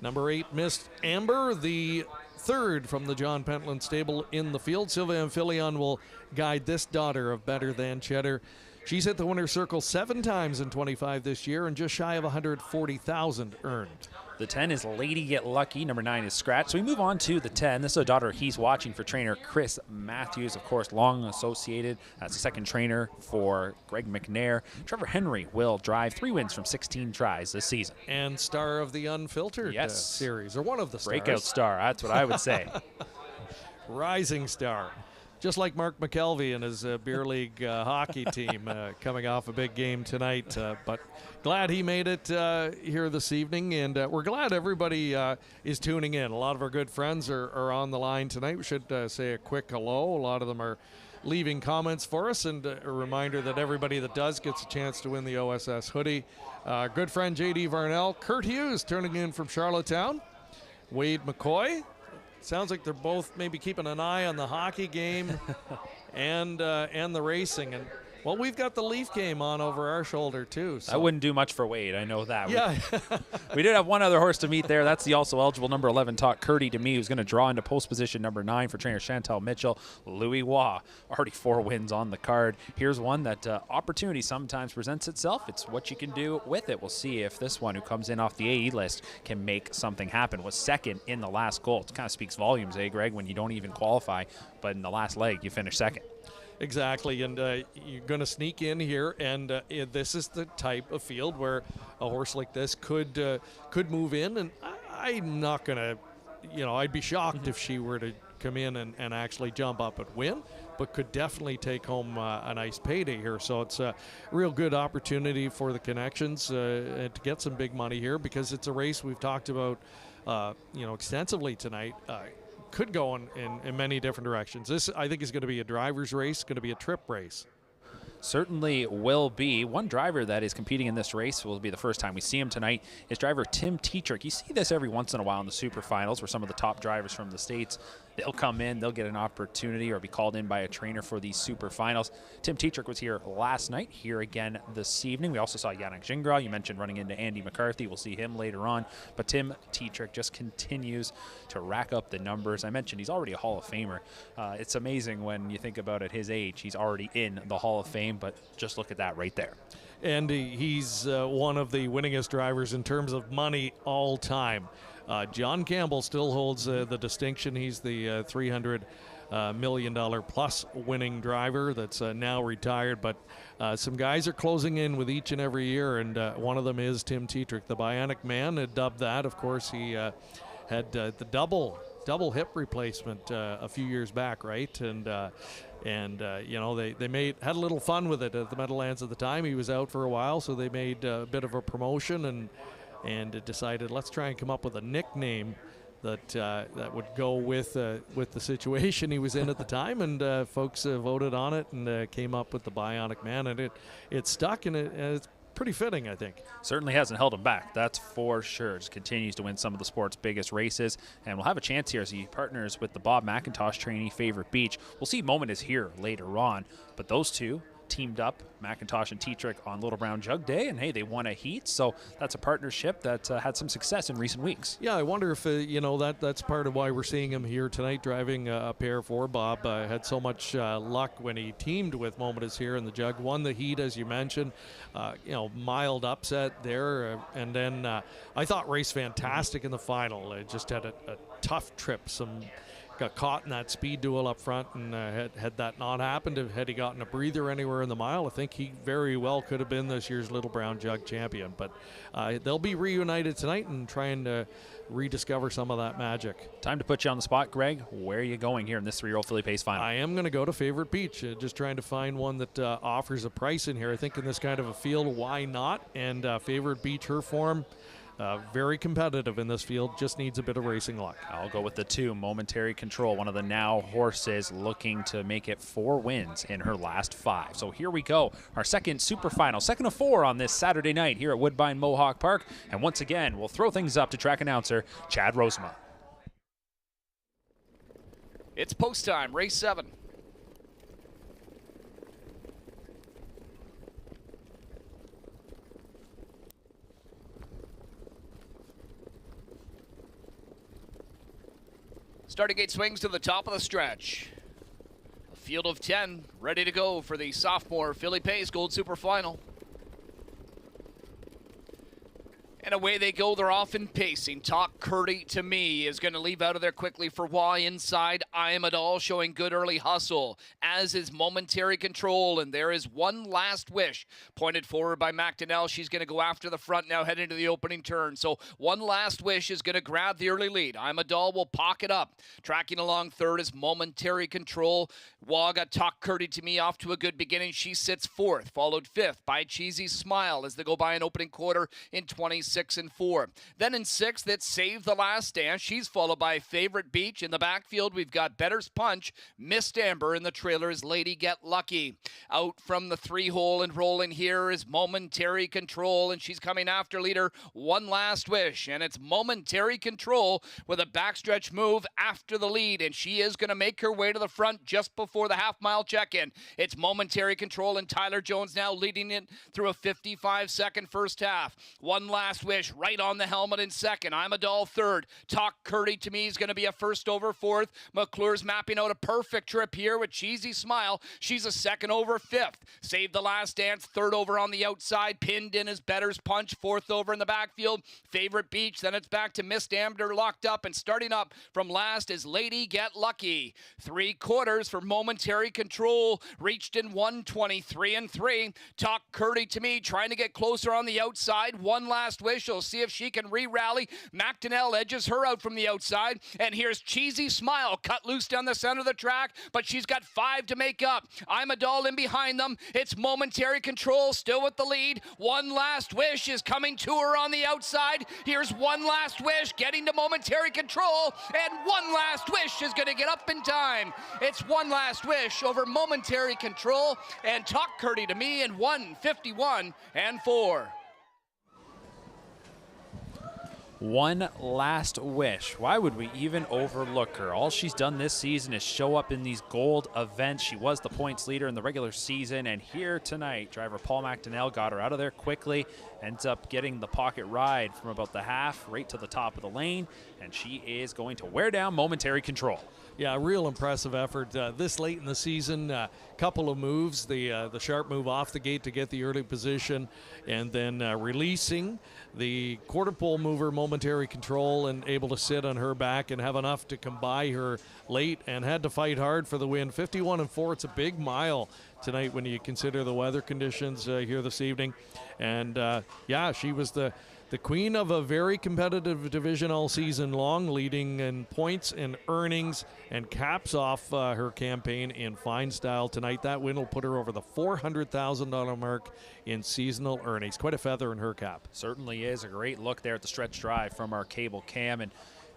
S2: Number 8, Miss Amber, the 3rd from the John Pentland stable in the field. Sylvia Amphileon will guide this daughter of Better Than Cheddar. She's hit the winner's circle 7 times in 25 this year and just shy of 140,000 earned.
S1: The 10 is Lady Get Lucky. Number 9 is Scratch. So we move on to the 10. This is a daughter he's watching for trainer Chris Matthews, of course, long associated as a second trainer for Greg McNair. Trevor Henry will drive 3 wins from 16 tries this season.
S2: And star of the Unfiltered series, or one of the stars.
S1: Breakout star, that's what I would say.
S2: Rising star. Just like Mark McKelvey and his beer league hockey team coming off a big game tonight. But glad he made it here this evening, and we're glad everybody is tuning in. A lot of our good friends are on the line tonight. We should say a quick hello. A lot of them are leaving comments for us, and a reminder that everybody that does gets a chance to win the OSS hoodie. Good friend J.D. Varnell, Kurt Hughes turning in from Charlottetown, Wade McCoy. Sounds like they're both maybe keeping an eye on the hockey game and the racing. And, well, we've got the Leaf game on over our shoulder, too. So.
S1: I wouldn't do much for Wade. I know that.
S2: Yeah.
S1: We did have one other horse to meet there. That's the also eligible number 11, Talk Curdy to Me, who's going to draw into post position number 9 for trainer Chantel Mitchell. Louis Waugh, already 4 wins on the card. Here's one that opportunity sometimes presents itself. It's what you can do with it. We'll see if this one, who comes in off the AE list, can make something happen. Was second in the last goal. It kind of speaks volumes, Greg, when you don't even qualify, but in the last leg you finish second.
S2: Exactly, and you're going to sneak in here, and this is the type of field where a horse like this could move in, and I'm not going to, I'd be shocked if she were to come in and actually jump up and win, but could definitely take home a nice payday here. So it's a real good opportunity for the connections to get some big money here, because it's a race we've talked about, extensively tonight. Could go in many different directions. This, I think, is going to be a driver's race, going to be a trip race.
S1: Certainly will be. One driver that is competing in this race, will be the first time we see him tonight, is driver Tim Tetrick. You see this every once in a while in the Super Finals, where some of the top drivers from the States, they'll come in, they'll get an opportunity or be called in by a trainer for these Super Finals. Tim Tetrick was here last night, here again this evening. We also saw Yannick Gingras. You mentioned running into Andy McCarthy. We'll see him later on. But Tim Tetrick just continues to rack up the numbers. I mentioned he's already a Hall of Famer. It's amazing when you think about at his age, he's already in the Hall of Fame, but just look at that right there.
S2: And he's one of the winningest drivers in terms of money all time. John Campbell still holds the distinction. He's the $300 million plus winning driver that's now retired. But some guys are closing in with each and every year, and one of them is Tim Tetrick, the Bionic Man, dubbed that. Of course, he had the double hip replacement a few years back, right? And they had a little fun with it at the Meadowlands at the time. He was out for a while, so they made a bit of a promotion and decided, let's try and come up with a nickname that would go with the situation he was in at the time. And folks voted on it and came up with the Bionic Man, and it stuck, and it's pretty fitting, I think.
S1: Certainly hasn't held him back, that's for sure. Just continues to win some of the sport's biggest races, and we'll have a chance here as he partners with the Bob McIntosh trainee, Favorite Beach. We'll see Moment is here later on, but those two teamed up, McIntosh and Tetrick, on Little Brown Jug Day, and hey, they won a heat, so that's a partnership that had some success in recent weeks.
S2: Yeah, I wonder if that's part of why we're seeing him here tonight driving a pair for Bob. Had so much luck when he teamed with Moment is Here in the Jug, won the heat, as you mentioned. Mild upset there, and then I thought raced fantastic in the final. Just had a tough trip, some got caught in that speed duel up front, and had that not happened, had he gotten a breather anywhere in the mile, I think he very well could have been this year's Little Brown Jug champion. But they'll be reunited tonight and trying to rediscover some of that magic.
S1: Time to put you on the spot, Greg. Where are you going here in this 3-year-old filly pace final?
S2: I am going to go to Favorite Beach, just trying to find one that offers a price in here. I think in this kind of a field, why not? And Favorite Beach, her form, very competitive in this field, just needs a bit of racing luck.
S1: I'll go with the 2, Momentary Control, one of the now horses looking to make it 4 wins in her last 5. So here we go, our second super final, second of 4 on this Saturday night here at Woodbine Mohawk Park. And once again, we'll throw things up to track announcer Chad Rosema.
S5: It's post time, race 7. Starting gate swings to the top of the stretch. A field of 10 ready to go for the sophomore filly pace Gold Super Final. And away they go. They're off and pacing. Talk Curdy to Me is going to leave out of there quickly for Y inside. I Am It All showing good early hustle, as is Momentary Control. And there is One Last Wish pointed forward by McDonnell. She's going to go after the front now, head into the opening turn. So One Last Wish is going to grab the early lead. I'm a Doll will pocket up. Tracking along third is Momentary Control. Waga Talk Curdy to Me off to a good beginning. She sits fourth, followed fifth by Cheesy Smile as they go by an opening quarter in 26 and 4. Then in 6th, it's Save the Last Dance. She's followed by Favorite Beach. In the backfield, we've got Better's Punch, Missed Amber, and the trailer is Lady Get Lucky. Out from the 3-hole and rolling here is Momentary Control, and she's coming after leader One Last Wish. And it's Momentary Control with a backstretch move after the lead, and she is going to make her way to the front just before the half-mile check-in. It's Momentary Control, and Tyler Jones now leading it through a 55-second first half. One Last Wish right on the helmet in second. I'm a Doll third. Talk Curdy to Me is going to be a first over fourth. McClure's mapping out a perfect trip here with Cheesy Smile. She's a second over fifth. Save the Last Dance third over on the outside. Pinned in is Better's Punch fourth over in the backfield. Favorite Beach. Then it's back to Missed Amber locked up, and starting up from last is Lady Get Lucky. 3/4 for Momentary Control. Reached in 1:23 and 3. Talk Curdy to Me trying to get closer on the outside. One Last Wish. She'll see if she can re-rally. McDonnell edges her out from the outside. And here's Cheesy Smile cut loose down the center of the track, but she's got 5 to make up. I'm a Doll in behind them. It's Momentary Control still with the lead. One Last Wish is coming to her on the outside. Here's One Last Wish getting to Momentary Control, and One Last Wish is going to get up in time. It's One Last Wish over Momentary Control and Talk Curdy to Me in 1:51 and 4.
S1: One Last Wish. Why would we even overlook her? All she's done this season is show up in these gold events. She was the points leader in the regular season, and here tonight, driver Paul McDonnell got her out of there quickly, ends up getting the pocket ride from about the half right to the top of the lane, and she is going to wear down Momentary Control.
S2: Yeah, real impressive effort this late in the season. Couple of moves, the sharp move off the gate to get the early position, and then releasing the quarter pole mover Momentary Control and able to sit on her back and have enough to come by her late, and had to fight hard for the win. 51 and 4. It's a big mile tonight when you consider the weather conditions here this evening. And yeah, she was the queen of a very competitive division all season long, leading in points and earnings, and caps off her campaign in fine style tonight. That win will put her over the $400,000 mark in seasonal earnings. Quite a feather in her cap.
S1: Certainly is. A great look there at the stretch drive from our cable cam. And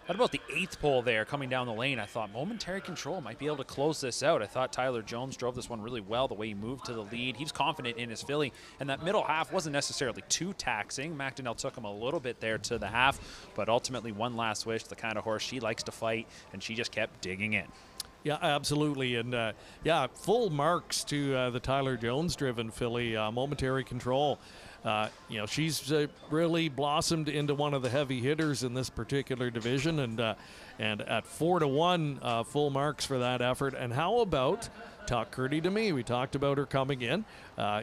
S1: at about the 8th pole there coming down the lane, I thought Momentary Control might be able to close this out. I thought Tyler Jones drove this one really well, the way he moved to the lead. He was confident in his filly, and that middle half wasn't necessarily too taxing. McDonnell took him a little bit there to the half, but ultimately One Last Wish, the kind of horse she likes to fight, and she just kept digging in.
S2: Yeah, absolutely. And yeah, full marks to the Tyler Jones driven filly, Momentary Control. You know, she's really blossomed into one of the heavy hitters in this particular division, and at 4-1, full marks for that effort. And how about Talk Curdy to Me? We talked about her coming in.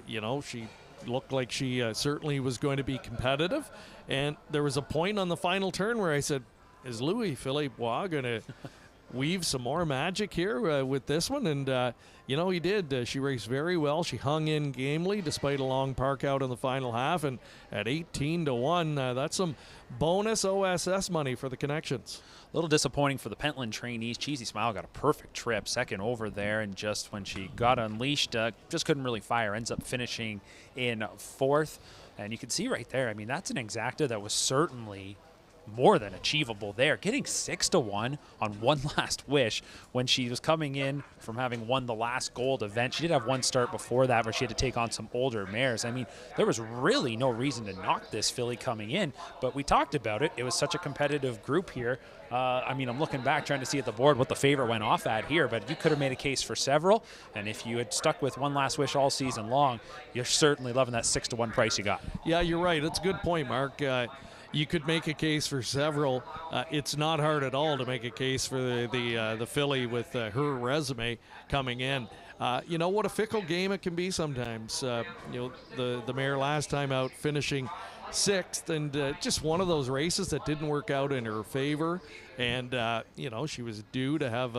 S2: You know, she looked like she certainly was going to be competitive, and there was a point on the final turn where I said, is Louis Philippe Bois going to weave some more magic here with this one, and he did. She raced very well. She hung in gamely despite a long park out in the final half, and at 18-1, that's some bonus OSS money for the connections.
S1: A little disappointing for the Pentland trainees. Cheesy Smile got a perfect trip, second over there, and just when she got unleashed, just couldn't really fire. Ends up finishing in fourth, and you can see right there, I mean, that's an exacta that was certainly more than achievable there. Getting 6-1 on One Last Wish when she was coming in from having won the last gold event. She did have one start before that where she had to take on some older mares. I mean, there was really no reason to knock this filly coming in, but we talked about it. It was such a competitive group here. I mean, I'm looking back trying to see at the board what the favorite went off at here, but you could have made a case for several, and if you had stuck with One Last Wish all season long, you're certainly loving that 6-1 price you got.
S2: Yeah, you're right. It's a good point, Mark. You could make a case for several. It's not hard at all to make a case for the filly with her resume coming in. What a fickle game it can be sometimes. The mare last time out finishing 6th, and just one of those races that didn't work out in her favor. And, she was due to have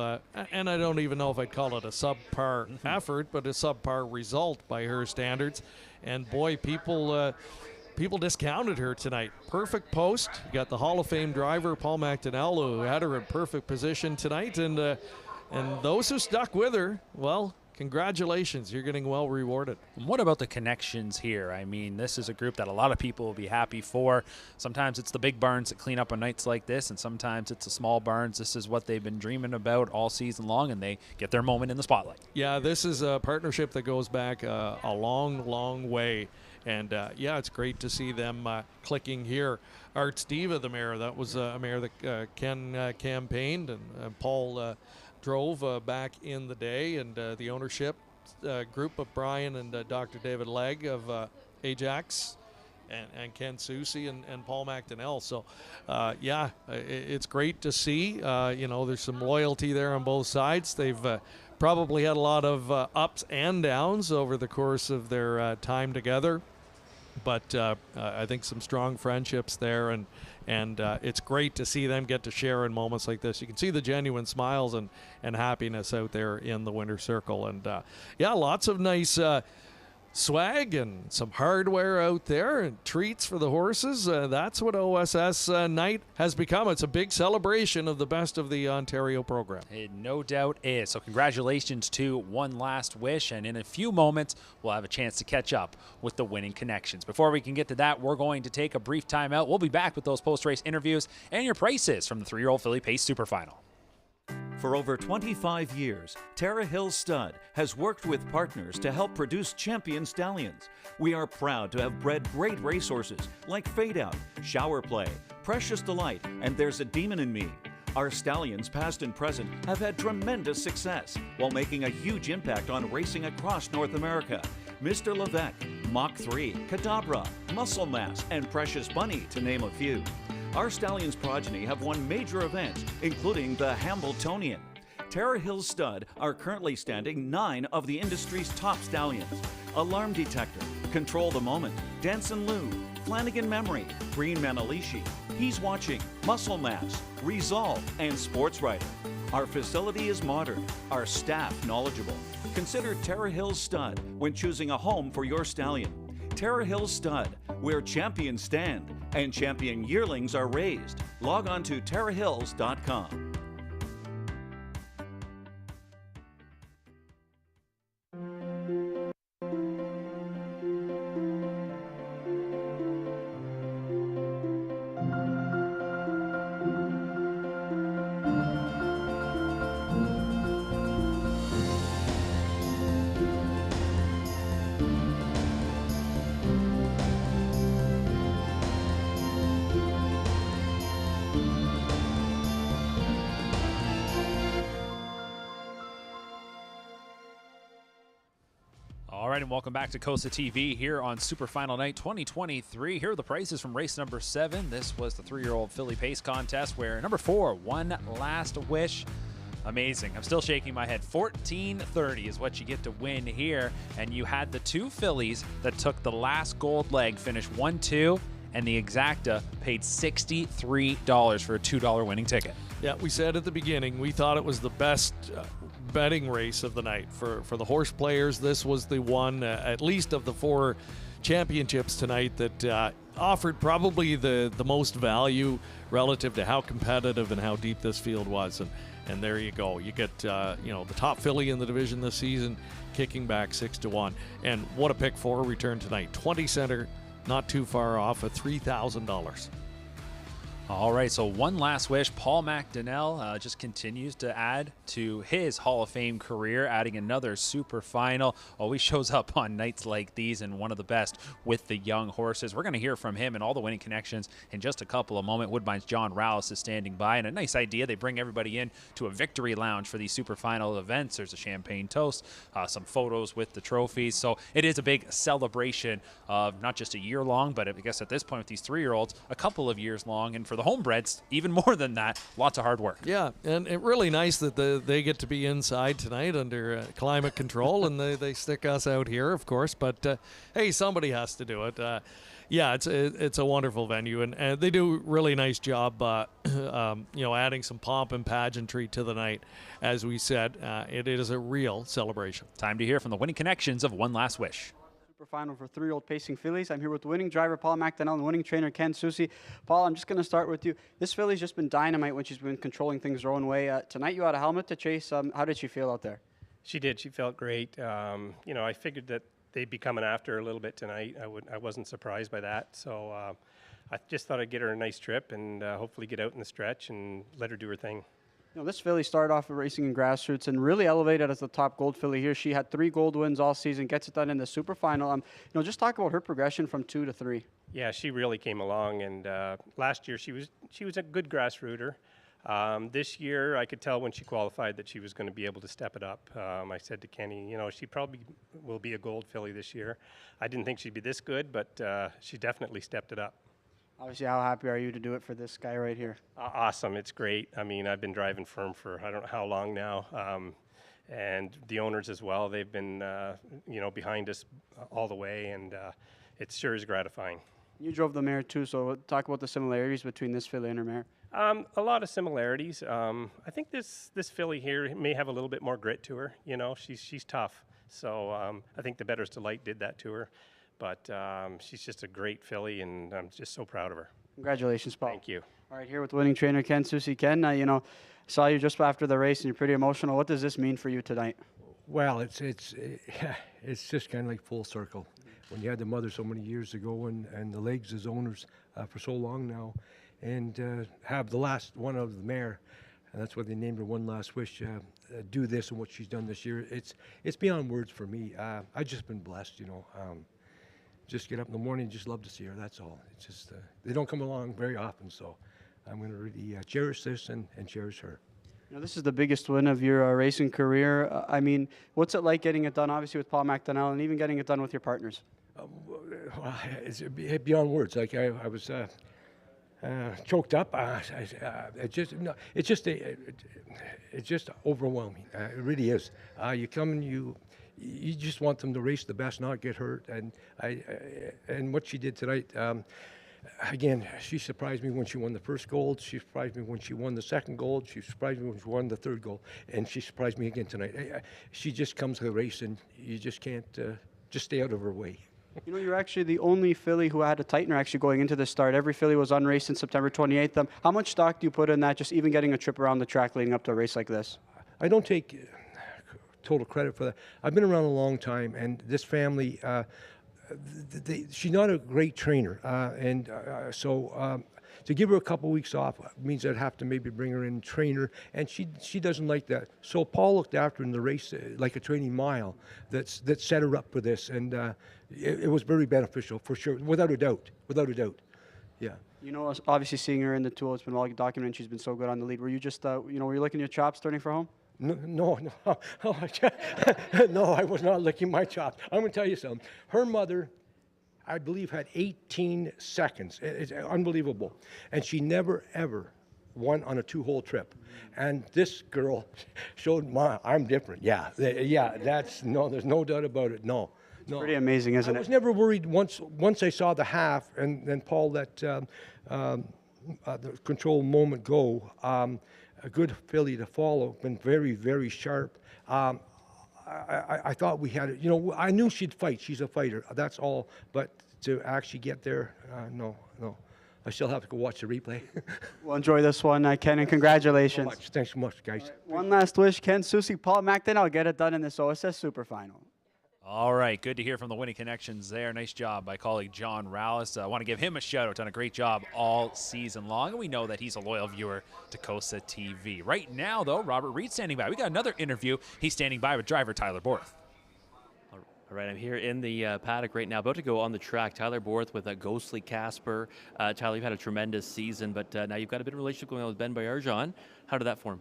S2: and I don't even know if I'd call it a subpar effort, but a subpar result by her standards. And boy, people discounted her tonight. Perfect post. You got the Hall of Fame driver, Paul McDonnell, who had her in perfect position tonight. And those who stuck with her, well, congratulations. You're getting well rewarded.
S1: What about the connections here? I mean, this is a group that a lot of people will be happy for. Sometimes it's the big barns that clean up on nights like this, and sometimes it's the small barns. This is what they've been dreaming about all season long, and they get their moment in the spotlight.
S2: Yeah, this is a partnership that goes back a long, long way. And, it's great to see them clicking here. Arts Diva, the mare, that was a mare that Ken campaigned and Paul drove back in the day. And the ownership group of Brian and Dr. David Legg of Ajax and Ken Susi and Paul McDonnell. So, it's great to see. There's some loyalty there on both sides. They've probably had a lot of ups and downs over the course of their time together. But I think some strong friendships there, and it's great to see them get to share in moments like this. You can see the genuine smiles and happiness out there in the winner's circle. And, lots of nice swag and some hardware out there and treats for the horses. That's what OSS night has become. It's a big celebration of the best of the Ontario program.
S1: It no doubt is. So congratulations to One Last Wish, and in a few moments we'll have a chance to catch up with the winning connections. Before we can get to that, we're going to take a brief timeout. We'll be back with those post-race interviews and your prices from the 3-year-old filly Pace Superfinal.
S15: For over 25 years, Tara Hill Stud has worked with partners to help produce champion stallions. We are proud to have bred great racehorses like Fade Out, Shower Play, Precious Delight, and There's a Demon in Me. Our stallions, past and present, have had tremendous success while making a huge impact on racing across North America. Mr. Levesque, Mach 3, Cadabra, Muscle Mass, and Precious Bunny, to name a few. Our stallions' progeny have won major events, including the Hambletonian. Tara Hill Stud are currently standing 9 of the industry's top stallions. Alarm Detector, Control the Moment, Danson Lou, Flanagan Memory, Green Manalishi, He's Watching, Muscle Mass, Resolve, and Sports Writer. Our facility is modern, our staff knowledgeable. Consider Tara Hill Stud when choosing a home for your stallion. Tara Hill Stud, where champions stand and champion yearlings are raised. Log on to terrahills.com.
S1: All right, and welcome back to Cosa-Tv here on Super Final Night 2023. Here are the prices from race number 7. This was the 3-year-old filly Pace contest where number 4, One Last Wish. Amazing. I'm still shaking my head. $14.30 is what you get to win here. And you had the 2 fillies that took the last gold leg, finished 1-2, and the exacta paid $63 for a $2 winning ticket.
S2: Yeah, we said at the beginning we thought it was the best betting race of the night. For the horse players, this was the one, at least of the 4 championships tonight, that offered probably the most value relative to how competitive and how deep this field was. And there you go. You get the top filly in the division this season kicking back 6-1. And what a pick 4 return tonight. 20 center, not too far off at $3,000.
S1: All right, so one last wish. Paul McDonnell just continues to add to his Hall of Fame career, adding another super final. Always shows up on nights like these and one of the best with the young horses. We're going to hear from him and all the winning connections in just a couple of moments. Woodbine's John Rowles is standing by, and a nice idea. They bring everybody in to a victory lounge for these super final events. There's a champagne toast, some photos with the trophies. So it is a big celebration of not just a year long, but I guess at this point with these 3-year-olds, a couple of years long. And for the homebreds, even more than that, lots of hard work.
S2: Yeah, and it really nice that they get to be inside tonight under climate control, and they stick us out here, of course. But hey, somebody has to do it. Yeah, it's a wonderful venue, and they do a really nice job, adding some pomp and pageantry to the night. As we said, it is a real celebration.
S1: Time to hear from the winning connections of One Last Wish.
S9: Final for 3-year-old pacing fillies. I'm here with winning driver Paul McDonnell and winning trainer Ken Susi. Paul, I'm just going to start with you. This filly's just been dynamite when she's been controlling things her own way. Tonight you had a helmet to chase. How did she feel out there?
S16: She did. She felt great. I figured that they'd be coming after her a little bit tonight. I wasn't surprised by that. So I just thought I'd get her a nice trip and hopefully get out in the stretch and let her do her thing.
S9: This filly started off racing in grassroots and really elevated as the top gold filly here. She had 3 gold wins all season, gets it done in the super final. Just talk about her progression from 2 to 3.
S16: Yeah, she really came along, and last year she was a good grassrooter. This year, I could tell when she qualified that she was going to be able to step it up. I said to Kenny, she probably will be a gold filly this year. I didn't think she'd be this good, but she definitely stepped it up.
S9: Obviously, how happy are you to do it for this guy right here?
S16: Awesome. It's great. I mean, I've been driving firm for I don't know how long now. And the owners as well, they've been, behind us all the way, and it sure is gratifying.
S9: You drove the mare too, so talk about the similarities between this filly and her mare.
S16: A lot of similarities. I think this filly here may have a little bit more grit to her. She's tough. So I think the Better's Delight did that to her. But she's just a great filly, and I'm just so proud of her.
S9: Congratulations, Paul.
S16: Thank you.
S9: All right, here with winning trainer Ken Susi. Ken, saw you just after the race, and you're pretty emotional. What does this mean for you tonight?
S17: Well, it's just kind of like full circle. When you had the mother so many years ago, and the legs as owners for so long now, and have the last one of the mare, and that's why they named her One Last Wish. Do this and what she's done this year. It's beyond words for me. I've just been blessed, Just get up in the morning, just love to see her. That's all. It's just they don't come along very often, so I'm going to really cherish this and cherish her.
S9: This is the biggest win of your racing career. What's it like getting it done, obviously, with Paul McDonnell, and even getting it done with your partners?
S17: It's beyond words. Like I was choked up. It's just overwhelming. It really is. You come and you just want them to race the best, not get hurt. And what she did tonight, again, she surprised me when she won the first gold. She surprised me when she won the second gold. She surprised me when she won the third gold. And she surprised me again tonight. She just comes to the race, and you just can't just stay out of her way.
S9: You're actually the only filly who had a tightener actually going into the start. Every filly was unraced since September 28th. How much stock do you put in that, just even getting a trip around the track leading up to a race like this?
S17: I don't take total credit for that. I've been around a long time, and this family, she's not a great trainer, so to give her a couple weeks off means I'd have to maybe bring her in and train her, and she doesn't like that. So Paul looked after her in the race like a training mile that set her up for this, and it was very beneficial for sure, without a doubt, yeah.
S9: Obviously seeing her in the tool, it's been well documented. She's been so good on the lead. Were you just, were you licking your chops turning for home?
S17: No, no, I was not licking my chops. I'm going to tell you something. Her mother, I believe, had 18 seconds. It's unbelievable. And she never, ever won on a 2-hole trip. And this girl showed I'm different. Yeah, there's no doubt about it. No.
S9: It's pretty amazing, isn't it?
S17: I was never worried once I saw the half, and then Paul let the control moment go. a good filly to follow. Been very, very sharp. I thought we had it. You know, I knew she'd fight. She's a fighter. That's all. But to actually get there, no. I still have to go watch the replay.
S9: We'll enjoy this one, Ken, and congratulations.
S17: Thanks so much, guys.
S9: One last wish, Ken, Susie, Paul McDonnell, get it done in this OSS Super Final.
S1: All right, good to hear from the winning connections there. Nice job by colleague John Rallis. I want to give him a shout out. Done a great job all season long, and we know that he's a loyal viewer to Cosa-Tv. Right now, though, Robert Reed standing by. We got another interview. He's standing by with driver Tyler Borth.
S3: All right, I'm here in the paddock right now, about to go on the track. Tyler Borth with a Ghostly Casper. Tyler, you've had a tremendous season, but now you've got a bit of a relationship going on with Ben Bayarjan. How did that form?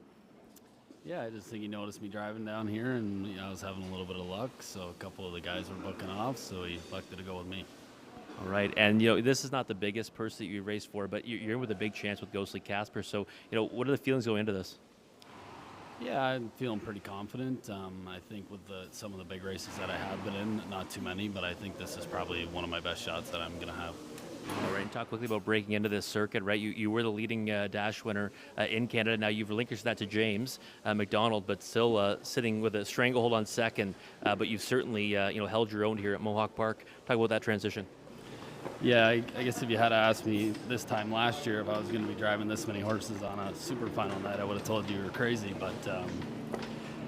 S18: Yeah, I just think he noticed me driving down here, and I was having a little bit of luck, so a couple of the guys were booking off, so he elected to go with me.
S3: All right, and this is not the biggest purse that you raced for, but you're in with a big chance with Ghostly Casper. So what are the feelings going into this?
S18: Yeah, I'm feeling pretty confident. I think with some of the big races that I have been in, not too many, but I think this is probably one of my best shots that I'm going to have.
S3: All right, and talk quickly about breaking into this circuit, right? You were the leading dash winner in Canada. Now you've relinquished that to James McDonald, but still sitting with a stranglehold on second. But you've certainly held your own here at Mohawk Park. Talk about that transition.
S18: Yeah, I guess if you had asked me this time last year if I was going to be driving this many horses on a super final night, I would have told you were crazy. But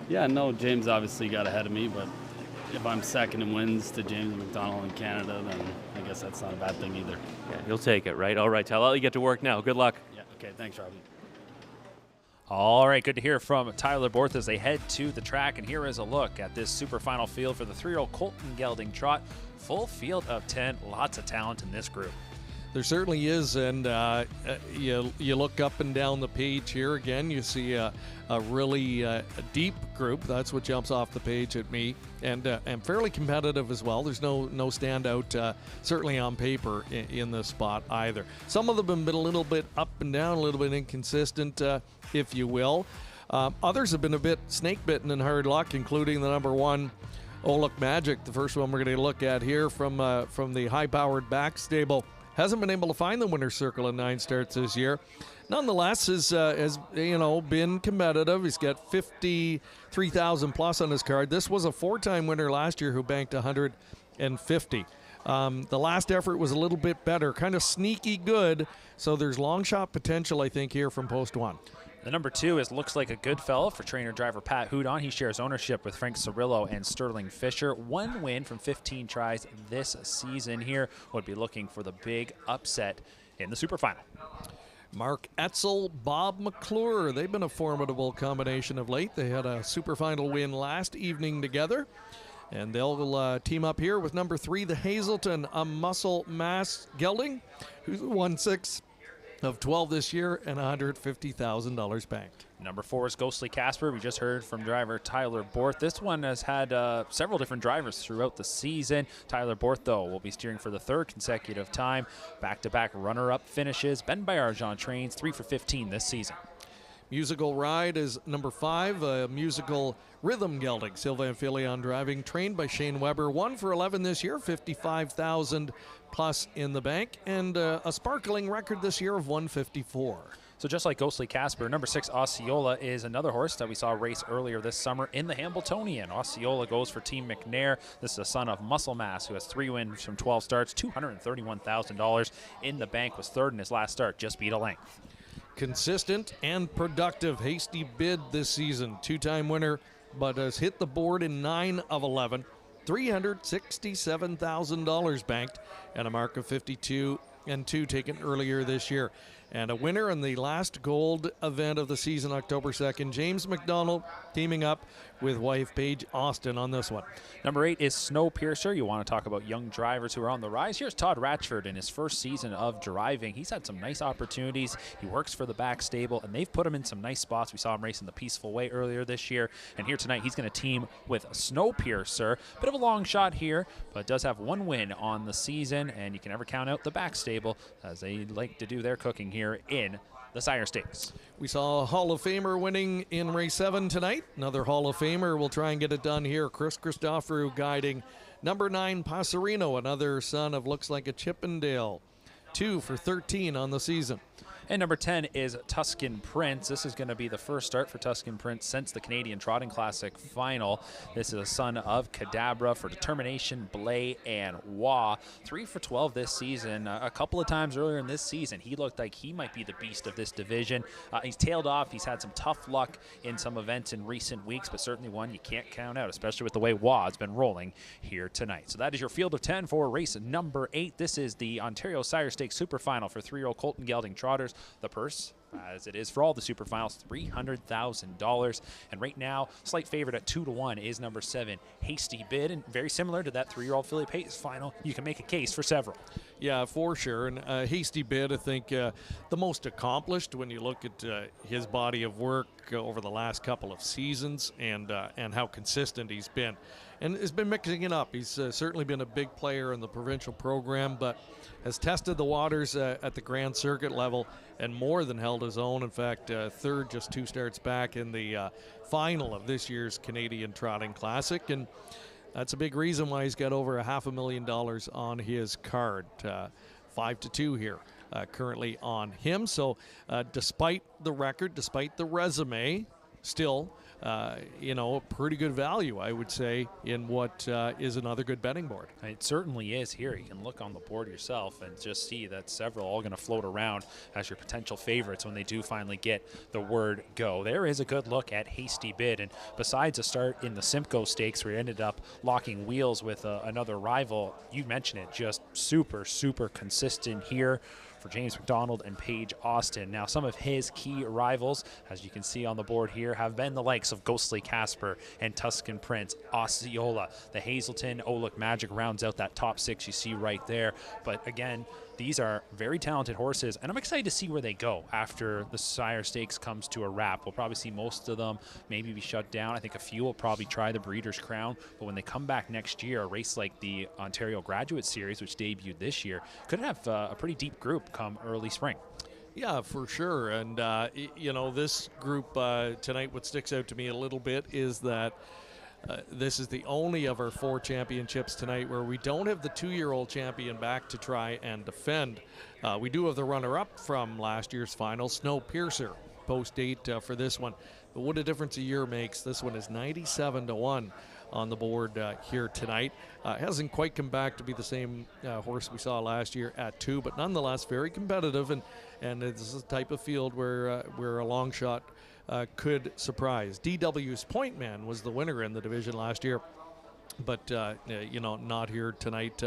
S18: yeah, no, James obviously got ahead of me, but if I'm second in wins to James McDonald in Canada, then I guess that's not a bad thing either.
S3: Yeah, he'll take it, right? All right, Tyler, I'll let you get to work now. Good luck.
S18: Yeah, okay, thanks, Robbie.
S1: All right, good to hear from Tyler Borth as they head to the track. And here is a look at this super final field for the 3-year-old Colt Trot. Full field of 10, lots of talent in this group.
S2: There certainly is, and you look up and down the page here again, you see a really deep group. That's what jumps off the page at me, and fairly competitive as well. There's no standout, certainly on paper, in this spot either. Some of them have been a little bit up and down, a little bit inconsistent, if you will. Others have been a bit snake-bitten and hard luck, including the number 1, Look Magic, the first one we're going to look at here from the high-powered back stable. Hasn't been able to find the winner's circle in 9 starts this year. Nonetheless, has been competitive. He's got 53,000 plus on his card. This was a 4-time winner last year who banked 150. The last effort was a little bit better, kind of sneaky good. So there's long shot potential, I think, here from post 1.
S1: The number 2 looks like a good fellow for trainer-driver Pat Houdon. He shares ownership with Frank Cirillo and Sterling Fisher. 1 win from 15 tries this season here. Would be looking for the big upset in the Super Final.
S2: Mark Etzel, Bob McClure. They've been a formidable combination of late. They had a Super Final win last evening together. And they'll team up here with number 3, the Hazelton, a muscle mass gelding, who's won 6 of 12 this year and $150,000 banked.
S1: Number 4 is Ghostly Casper. We just heard from driver Tyler Borth. This one has had several different drivers throughout the season. Tyler Borth, though, will be steering for the 3rd consecutive time. Back-to-back runner-up finishes. Ben Bayarjan trains 3 for 15 this season.
S2: Musical Ride is number 5, a musical rhythm gelding. Sylvain Filion driving, trained by Shane Weber. 1 for 11 this year, 55,000 plus in the bank, and a sparkling record this year of 154.
S1: So just like Ghostly Casper, number 6 Osceola is another horse that we saw race earlier this summer in the Hambletonian. Osceola goes for Team McNair. This is a son of Muscle Mass, who has 3 wins from 12 starts, $231,000 in the bank, was 3rd in his last start, just beat a length.
S2: Consistent and productive. Hasty Bid this season. 2-time winner, but has hit the board in 9 of 11. $367,000 banked and a mark of 52 and 2 taken earlier this year. And a winner in the last gold event of the season, October 2nd, James McDonald teaming up with wife Paige Austin on this one.
S1: Number 8 is Snowpiercer. You want to talk about young drivers who are on the rise. Here's Todd Ratchford in his first season of driving. He's had some nice opportunities. He works for the back stable, and they've put him in some nice spots. We saw him racing the Peaceful Way earlier this year, and here tonight he's going to team with Snowpiercer. Bit of a long shot here, but does have 1 win on the season, and you can never count out the back stable, as they like to do their cooking here in the Sire Stakes.
S2: We saw a Hall of Famer winning in race 7 tonight. Another Hall of Famer will try and get it done here. Chris Christoforou guiding number 9 Passerino, another son of looks like a Chippendale. 2 for 13 on the season.
S1: And number 10 is Tuscan Prince. This is going to be the first start for Tuscan Prince since the Canadian Trotting Classic final. This is a son of Cadabra for Determination, Blay, and Wah. 3 for 12 this season. A couple of times earlier in this season, he looked like he might be the beast of this division. He's tailed off. He's had some tough luck in some events in recent weeks, but certainly one you can't count out, especially with the way Wah has been rolling here tonight. So that is your field of 10 for race number 8. This is the Ontario Sire Stakes Super Final for 3-year-old Colton Gelding Trotters. The purse, as it is for all the super finals, $300,000. And right now, slight favorite at 2-1 is number 7, Hasty Bid. And very similar to that 3-year-old filly Pace final, you can make a case for several.
S2: Yeah, for sure. And Hasty Bid, I think, the most accomplished when you look at his body of work over the last couple of seasons and how consistent he's been. And has been mixing it up. He's certainly been a big player in the provincial program, but has tested the waters at the Grand Circuit level and more than held his own. In fact, third just 2 starts back in the final of this year's Canadian Trotting Classic. And that's a big reason why he's got over $500,000 on his card. 5-2 here currently on him. So despite the record, despite the resume, still pretty good value, I would say, in what is another good betting board.
S1: It certainly is here. You can look on the board yourself and just see that several all going to float around as your potential favorites when they do finally get the word go. There is a good look at Hasty Bid, and besides a start in the Simcoe Stakes where he ended up locking wheels with another rival, you mentioned it, just super, super consistent here for James McDonald and Paige Austin. Now, some of his key rivals, as you can see on the board here, have been the likes of Ghostly Casper and Tuscan Prince, Osceola. The Hazelton, Look Magic rounds out that top 6 you see right there. But again, these are very talented horses, and I'm excited to see where they go after the Sire Stakes comes to a wrap. We'll probably see most of them maybe be shut down. I think a few will probably try the Breeders' Crown, but when they come back next year, a race like the Ontario Graduate Series, which debuted this year, could have a pretty deep group come early spring.
S2: Yeah, for sure. And, this group tonight, what sticks out to me a little bit is that this is the only of our 4 championships tonight where we don't have the 2-year-old champion back to try and defend. We do have the runner-up from last year's final, Snowpiercer, post-date for this one. But what a difference a year makes. This one is 97-1 on the board here tonight. Hasn't quite come back to be the same horse we saw last year at 2, but nonetheless very competitive, and this is the type of field where a long shot could surprise. DW's Point Man was the winner in the division last year, but not here tonight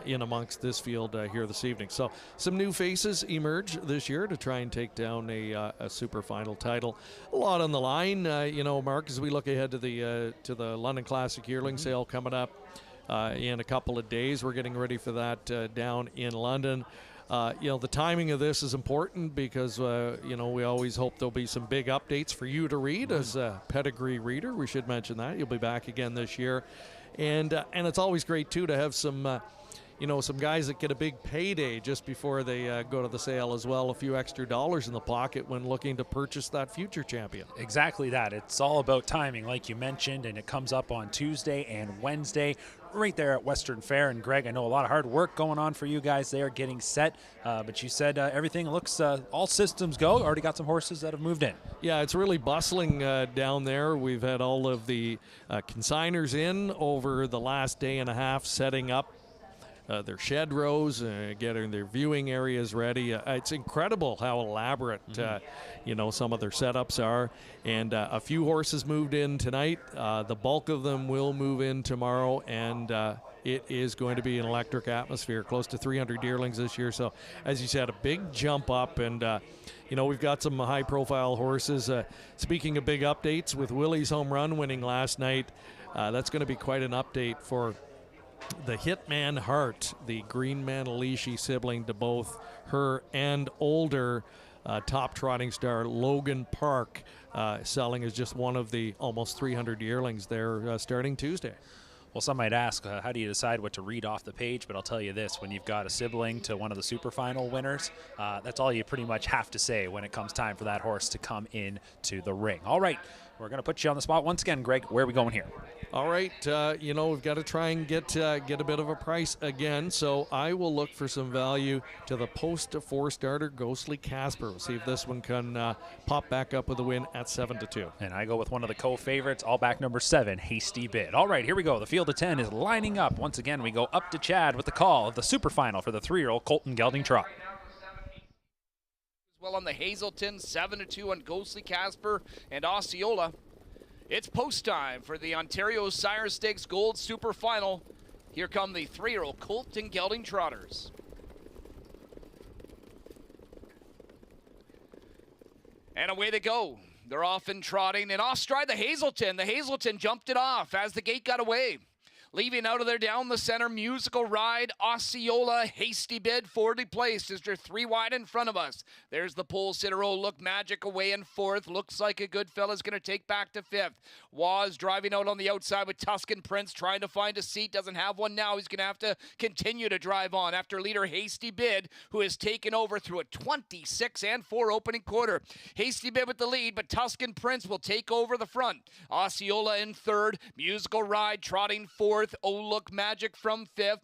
S2: in amongst this field here this evening. So some new faces emerge this year to try and take down a super final title. A lot on the line, Mark, as we look ahead to the London Classic yearling sale coming up in a couple of days. We're getting ready for that down in London. The timing of this is important because, we always hope there'll be some big updates for you to read as a pedigree reader. We should mention that. You'll be back again this year. And it's always great, too, to have some guys that get a big payday just before they go to the sale as well. A few extra dollars in the pocket when looking to purchase that future champion.
S1: Exactly that. It's all about timing, like you mentioned, and it comes up on Tuesday and Wednesday right there at Western Fair. And Greg, I know a lot of hard work going on for you guys there getting set, but you said everything looks, all systems go. Already got some horses that have moved in.
S2: Yeah, it's really bustling down there. We've had all of the consigners in over the last day and a half setting up their shed rows, getting their viewing areas ready. It's incredible how elaborate, some of their setups are. And a few horses moved in tonight. The bulk of them will move in tomorrow, and it is going to be an electric atmosphere, close to 300 yearlings this year. So, as you said, a big jump up, and we've got some high-profile horses. Speaking of big updates, with Willie's home run winning last night, that's going to be quite an update for the Hitman Heart, the Green Manalishi sibling to both her and older top trotting star Logan Park, selling as just one of the almost 300 yearlings there starting Tuesday.
S1: Well, some might ask, how do you decide what to read off the page? But I'll tell you this, when you've got a sibling to one of the super final winners, that's all you pretty much have to say when it comes time for that horse to come in to the ring. All right, We're going to put you on the spot once again, Greg. Where are we going here?
S2: All right, we've got to try and get a bit of a price again, so I will look for some value to the post-4 starter, Ghostly Casper. We'll see if this one can pop back up with a win at 7-2.
S1: And I go with one of the co-favorites, all back number 7, Hasty Bid. All right, here we go. The field of 10 is lining up. Once again, we go up to Chad with the call of the super final for the 3-year-old Colt Gelding Trot.
S5: Well on the Hazelton, 7-2 on Ghostly Casper and Osceola. It's post time for the Ontario Sire Stakes Gold Super Final. Here come the 3-year-old Colt and Gelding Trotters. And away they go. They're off and trotting and off stride the Hazelton. The Hazelton jumped it off as the gate got away. Leaving out of there down the center, Musical Ride, Osceola, Hasty Bid, forwardly placed as they're 3 wide in front of us. There's the pole sitter, Oh Look Magic away in 4th. Looks like a good fella's going to take back to 5th. Waz driving out on the outside with Tuscan Prince, trying to find a seat. Doesn't have one now. He's going to have to continue to drive on after leader Hasty Bid, who has taken over through a 26-4 opening quarter. Hasty Bid with the lead, but Tuscan Prince will take over the front. Osceola in 3rd. Musical Ride trotting 4th. Oh Look Magic from 5th.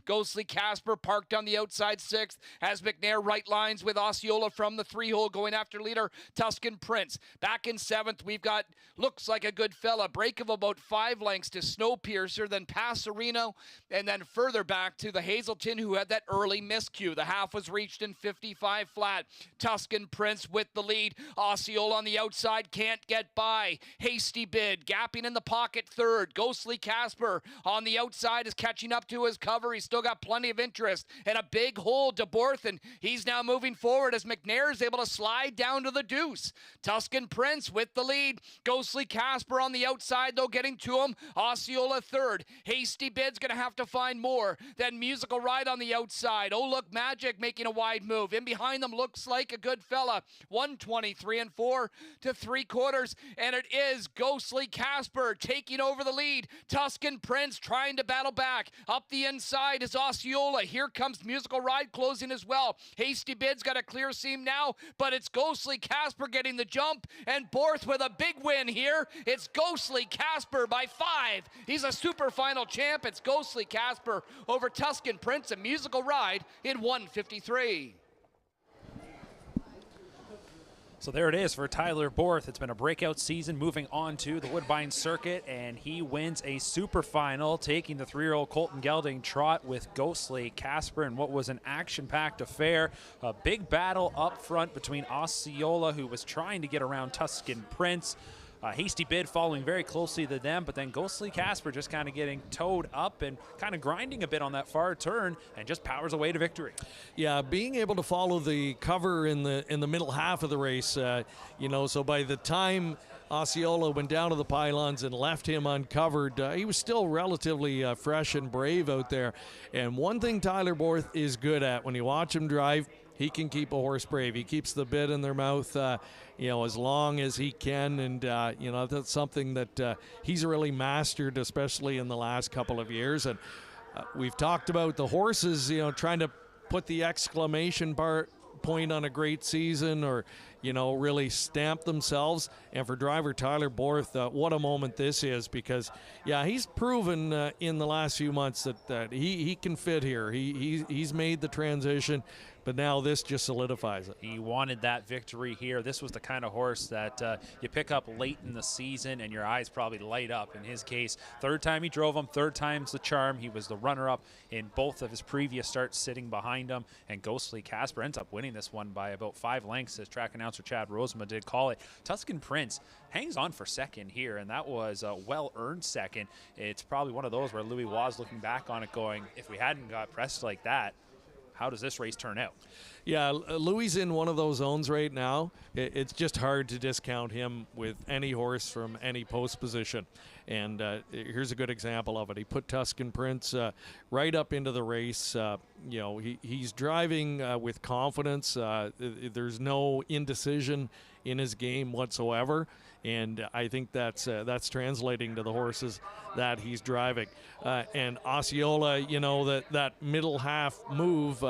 S5: Ghostly Casper parked on the outside 6th as McNair right lines with Osceola from the 3-hole going after leader Tuscan Prince. Back in 7th, we've got Looks Like a Good Fella. Break of about 5 lengths to Snowpiercer, then Passerino, and then further back to the Hazelton, who had that early miscue. The half was reached in 55 flat. Tuscan Prince with the lead. Osceola on the outside can't get by. Hasty Bid gapping in the pocket 3rd. Ghostly Casper on the outside is catching up to his cover. He's still got plenty of interest and a big hole to Borthen. He's now moving forward as McNair is able to slide down to the deuce. Tuscan Prince with the lead. Ghostly Casper on the outside, though, getting to him. Osceola 3rd. Hasty Bid's going to have to find more. Then Musical Ride on the outside. Oh Look Magic making a wide move. In behind them, Looks Like a Good Fella. 123-4 to 3/4. And it is Ghostly Casper taking over the lead. Tuscan Prince trying to battle back. Up the inside is Osceola. Here comes Musical Ride closing as well. Hasty Bid's got a clear seam now, but it's Ghostly Casper getting the jump, and Borth with a big win here. It's Ghostly Casper by 5. He's a super final champ. It's Ghostly Casper over Tuscan Prince and Musical Ride in 1:53.
S1: So there it is for Tyler Borth. It's been a breakout season moving on to the Woodbine circuit, and he wins a super final, taking the 3-year-old Colt Gelding Trot with Ghostly Casper in what was an action-packed affair. A big battle up front between Osceola, who was trying to get around Tuscan Prince. Hasty Bid following very closely to them, but then Ghostly Casper just kind of getting towed up and kind of grinding a bit on that far turn and just powers away to victory.
S2: Yeah, being able to follow the cover in the middle half of the race, so by the time Osceola went down to the pylons and left him uncovered, he was still relatively fresh and brave out there. And one thing Tyler Borth is good at, when you watch him drive, he can keep a horse brave. He keeps the bit in their mouth, as long as he can, and that's something that he's really mastered, especially in the last couple of years. And we've talked about the horses, trying to put the exclamation point on a great season, or really stamp themselves. And for driver Tyler Borth, what a moment this is, because he's proven in the last few months that he can fit here. He's made the transition, but now this just solidifies it.
S1: He wanted that victory here. This was the kind of horse that you pick up late in the season and your eyes probably light up. In his case, 3rd time he drove him, 3rd time's the charm. He was the runner-up in both of his previous starts sitting behind him, and Ghostly Casper ends up winning this one by about 5 lengths, as track announcer Chad Rosema did call it. Tuscan Prince hangs on for 2nd here, and that was a well-earned 2nd. It's probably one of those where Louis was looking back on it going, if we hadn't got pressed like that, how does this race turn out?
S2: Yeah, Louis in one of those zones right now. It's just hard to discount him with any horse from any post position. And here's a good example of it. He put Tuscan Prince right up into the race. He's driving with confidence. There's no indecision in his game whatsoever. And I think that's translating to the horses that he's driving. And Osceola, that middle half move,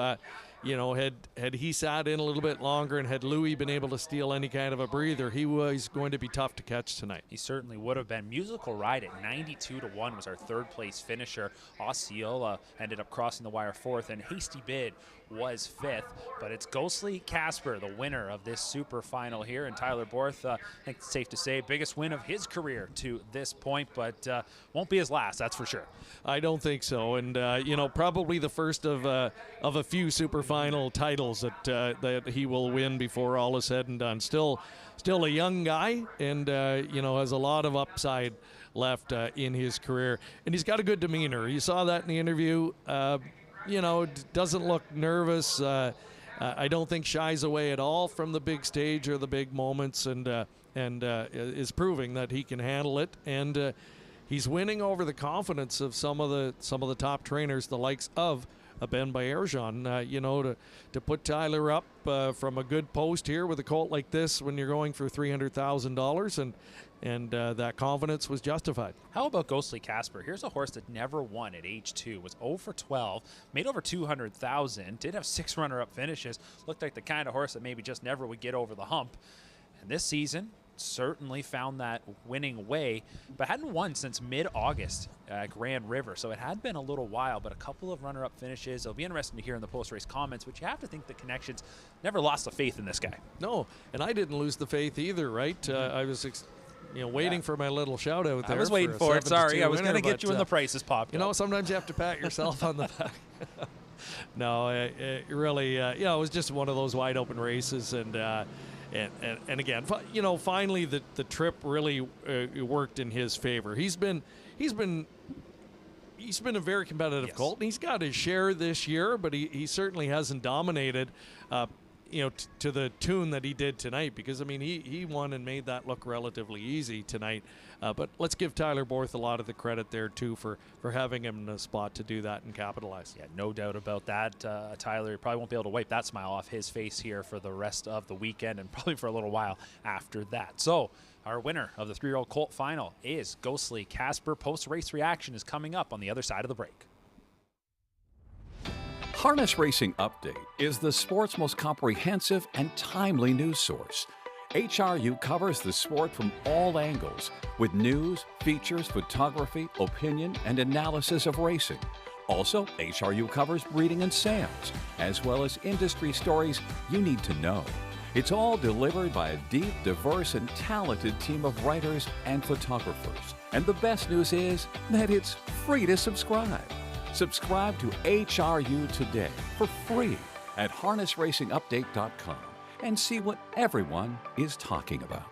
S2: had he sat in a little bit longer and had Louis been able to steal any kind of a breather, he was going to be tough to catch tonight.
S1: He certainly would have been. Musical Ride at 92-1 was our third place finisher. Osceola ended up crossing the wire fourth, and Hasty Bid was fifth. But it's Ghostly Casper, the winner of this super final here, and Tyler Borth, I think it's safe to say, biggest win of his career to this point, but won't be his last, that's for sure.
S2: I don't think so, and probably the first of a few super final titles that he will win before all is said and done. Still a young guy, and has a lot of upside left in his career, and he's got a good demeanor. You saw that in the interview. Doesn't look nervous. I don't think shies away at all from the big stage or the big moments, and is proving that he can handle it. And he's winning over the confidence of some of the top trainers, the likes of Ben Bayerjan. To put Tyler up from a good post here with a colt like this when you're going for $300,000, and that confidence was justified.
S1: How about Ghostly Casper? Here's a horse that never won at age 2, was 0 for 12, made over $200,000, did have 6 runner-up finishes, looked like the kind of horse that maybe just never would get over the hump. And this season, certainly found that winning way, but hadn't won since mid-August at Grand River, so it had been a little while, but a couple of runner-up finishes. It'll be interesting to hear in the post-race comments, but you have to think the Connections never lost the faith in this guy.
S2: No, and I didn't lose the faith either, right? I was waiting for my little shout out there.
S1: I was waiting for it. Sorry, I was going to get you when the prices popped.
S2: Sometimes you have to pat yourself on the back. No, it really, it was just one of those wide open races, and again, finally the trip really worked in his favor. He's been a very competitive colt, and he's got his share this year, but he certainly hasn't dominated. To the tune that he did tonight, because he won and made that look relatively easy tonight. But let's give Tyler Borth a lot of the credit there too for having him in a spot to do that and capitalize.
S1: Yeah, no doubt about that. Tyler probably won't be able to wipe that smile off his face here for the rest of the weekend, and probably for a little while after that. So our winner of the 3-year-old colt final is Ghostly Casper. Post-race reaction is coming up on the other side of the break.
S19: Harness Racing Update is the sport's most comprehensive and timely news source. HRU covers the sport from all angles with news, features, photography, opinion, and analysis of racing. Also, HRU covers breeding and sales, as well as industry stories you need to know. It's all delivered by a deep, diverse, and talented team of writers and photographers. And the best news is that it's free to subscribe. Subscribe to HRU today for free at harnessracingupdate.com and see what everyone is talking about.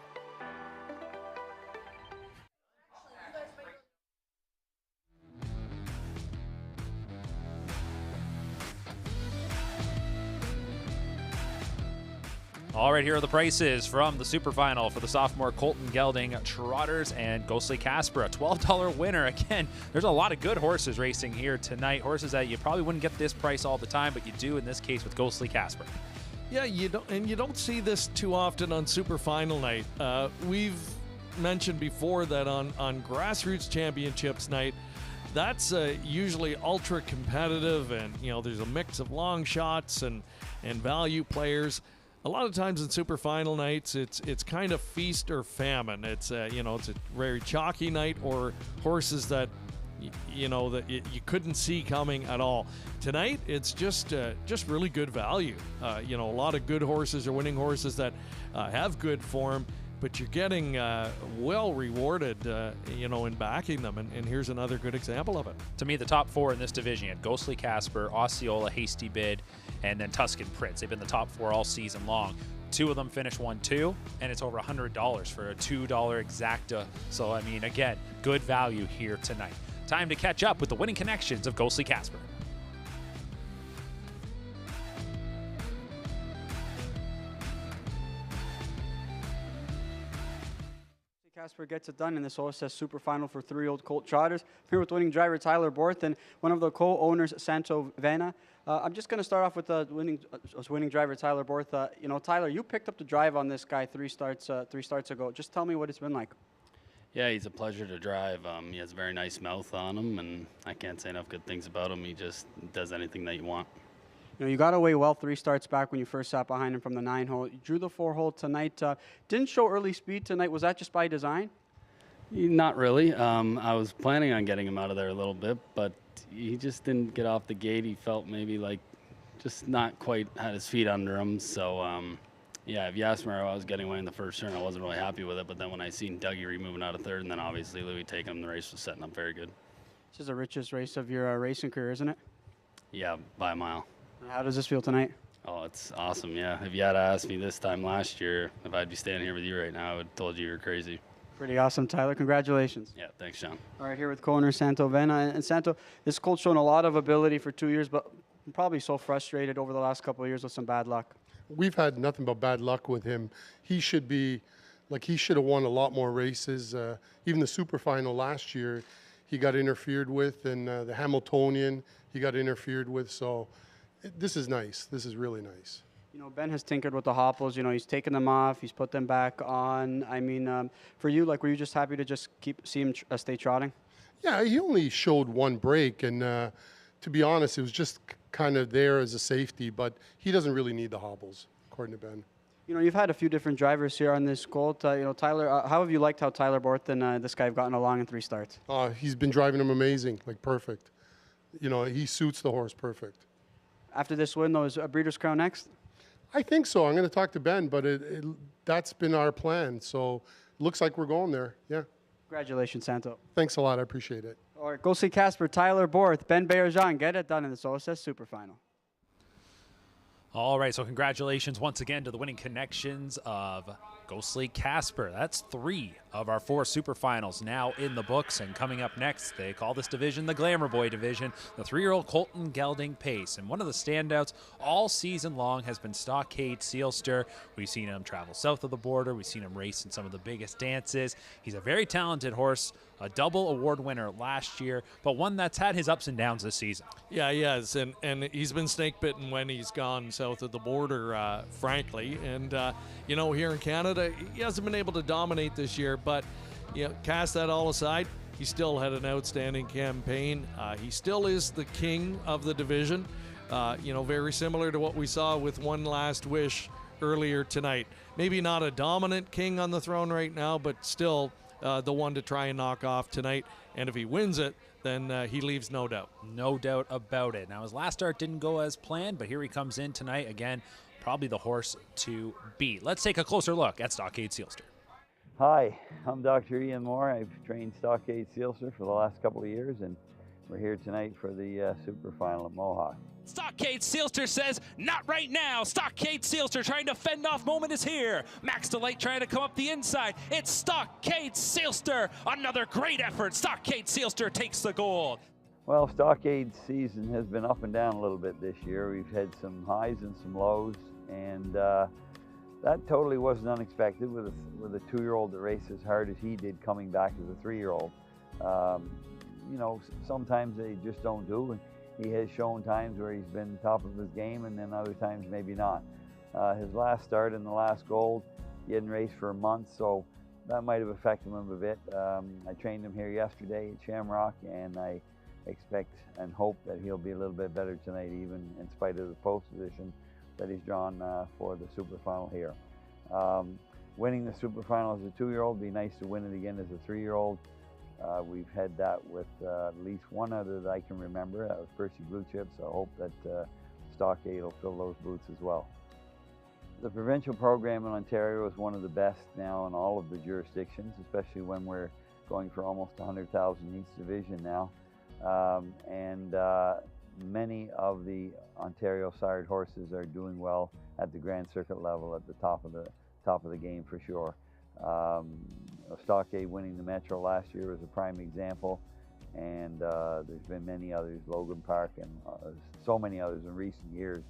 S1: All right, here are the prices from the Super Final for the sophomore Colton Gelding Trotters and Ghostly Casper. A $12 winner. Again, there's a lot of good horses racing here tonight. Horses that you probably wouldn't get this price all the time, but you do in this case with Ghostly Casper.
S2: Yeah, you don't see this too often on Super Final night. We've mentioned before that on Grassroots Championships night, that's usually ultra competitive, and there's a mix of long shots and value players. A lot of times in super final nights, it's kind of feast or famine. It's it's a very chalky night, or horses that that you couldn't see coming at all. Tonight, it's just really good value. A lot of good horses are winning, horses that have good form, but you're getting well rewarded, in backing them. And here's another good example of it.
S1: To me, the top 4 in this division, you had Ghostly Casper, Osceola, Hasty Bid, and then Tuscan Prince. They've been the top 4 all season long. 2 of them finished 1-2, and it's over $100 for a $2 exacta. So, again, good value here tonight. Time to catch up with the winning connections of Ghostly Casper.
S9: Casper gets it done in this OSS Super Final for 3-year-old Colt Trotters. I'm here with winning driver Tyler Borth and one of the co-owners, Santo Vena. I'm just going to start off with the winning driver Tyler Borth. Tyler, you picked up the drive on this guy 3 starts ago. Just tell me what it's been like.
S18: Yeah, he's a pleasure to drive. He has a very nice mouth on him, and I can't say enough good things about him. He just does anything that you want.
S9: You know, you got away well 3 starts back when you first sat behind him from the 9-hole. You drew the 4-hole tonight. Didn't show early speed tonight. Was that just by design?
S18: Not really. I was planning on getting him out of there a little bit, but he just didn't get off the gate. He felt maybe like just not quite had his feet under him. So, yeah, if you asked me how I was getting away in the first turn, I wasn't really happy with it. But then when I seen Dougie moving out of third, and then obviously Louis taking him, the race was setting up very good.
S9: This is the richest race of your racing career, isn't it?
S18: Yeah, by a mile.
S9: How does this feel tonight?
S18: Oh, it's awesome, yeah. If you had asked me this time last year, if I'd be standing here with you right now, I would have told you were crazy.
S9: Pretty awesome, Tyler. Congratulations.
S18: Yeah, thanks, Sean.
S9: All right, here with co-owner Santo Vena. And Santo, this Colt's shown a lot of ability for 2 years, but probably so frustrated over the last couple of years with some bad luck.
S20: We've had nothing but bad luck with him. He should be, like, he should have won a lot more races. Even the super final last year, he got interfered with, and the Hamiltonian, he got interfered with. So this is nice. This is really nice.
S9: You know, Ben has tinkered with the hopples. You know, he's taken them off. He's put them back on. I mean, for you, like, were you just happy to just see him stay trotting?
S20: Yeah, he only showed one break, and to be honest, it was just kind of there as a safety, but he doesn't really need the hobbles, according to Ben.
S9: You know, you've had a few different drivers here on this Colt. You know, Tyler, how have you liked how Tyler Borth and this guy have gotten along in 3 starts?
S20: He's been driving him amazing, like perfect. You know, he suits the horse perfect.
S9: After this win, though, is a Breeders' Crown next?
S20: I think so. I'm going to talk to Ben, but that's been our plan. So it looks like we're going there. Yeah.
S9: Congratulations, Santo.
S20: Thanks a lot. I appreciate it.
S9: All right, go see Casper, Tyler Borth, Ben Baerjean. Get it done in this OSS Super Final.
S1: All right, so congratulations once again to the winning connections of Ghostly Casper. That's 3 of our 4 super finals now in the books. And coming up next, they call this division the Glamour Boy division, the 3-year-old Colton Gelding Pace. And one of the standouts all season long has been Stockade Sealster. We've seen him travel south of the border. We've seen him race in some of the biggest dances. He's a very talented horse, a double award winner last year, but one that's had his ups and downs this season.
S2: Yeah, he has, and he's been snake bitten when he's gone south of the border, frankly. And you know, here in Canada, he hasn't been able to dominate this year. But you know, cast that all aside, he still had an outstanding campaign. He still is the king of the division. You know, very similar to what we saw with One Last Wish earlier tonight. Maybe not a dominant king on the throne right now, but still the one to try and knock off tonight. And if he wins it, then he leaves no doubt.
S1: No doubt about it. Now, his last start didn't go as planned, but here he comes in tonight. Again, probably the horse to beat. Let's take a closer look at Stockade Sealster.
S21: Hi, I'm Dr. Ian Moore. I've trained Stockade Sealster for the last couple of years, and we're here tonight for the Super Final at Mohawk.
S1: Stockade Sealster says, not right now. Stockade Sealster trying to fend off moment is here. Max Delight trying to come up the inside. It's Stockade Sealster. Another great effort. Stockade Sealster takes the gold.
S21: Well, Stockade's season has been up and down a little bit this year. We've had some highs and some lows, and that totally wasn't unexpected with a 2-year-old that raced as hard as he did coming back as a 3-year-old. You know, sometimes they just don't do. He has shown times where he's been top of his game, and then other times maybe not. His last start in the last Gold, he hadn't raced for a month, so that might have affected him a bit. I trained him here yesterday at Shamrock, and I expect and hope that he'll be a little bit better tonight, even in spite of the post position that he's drawn for the Super Final here. Winning the Super Final as a 2-year-old would be nice to win it again as a 3-year-old. We've had that with at least one other that I can remember. That was Percy Blue Chip, so I hope that Stockade will fill those boots as well. The provincial program in Ontario is one of the best now in all of the jurisdictions, especially when we're going for almost 100,000 in each division now. Many of the Ontario sired horses are doing well at the Grand Circuit level, at the top of the game for sure. Stockade winning the Metro last year was a prime example, and there's been many others, Logan Park, and so many others in recent years.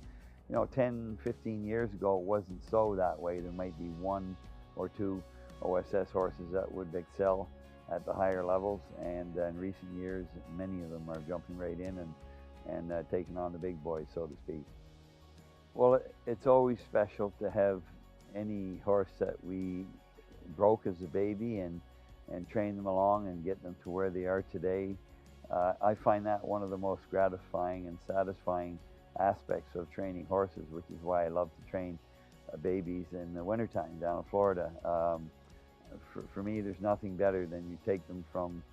S21: You know, 10, 15 years ago, it wasn't so that way. There might be 1 or 2 OSS horses that would excel at the higher levels, and in recent years, many of them are jumping right in and taking on the big boys, so to speak. Well, it's always special to have any horse that we broke as a baby and train them along and get them to where they are today. I find that one of the most gratifying and satisfying aspects of training horses, which is why I love to train babies in the wintertime down in Florida. For me, there's nothing better than you take them from,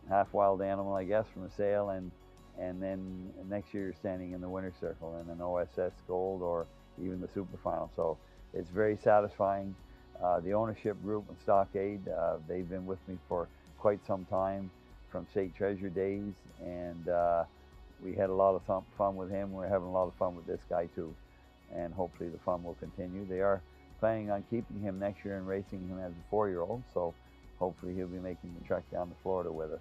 S21: half wild animal, I guess, from a sale, and then next year you're standing in the winter circle in an OSS Gold or even the Super Final. So it's very satisfying. The ownership group in Stockade, they've been with me for quite some time from State Treasure days, and we had a lot of fun with him. We're having a lot of fun with this guy too, and hopefully the fun will continue. They are planning on keeping him next year and racing him as a 4-year-old, so hopefully he'll be making the trek down to Florida with us.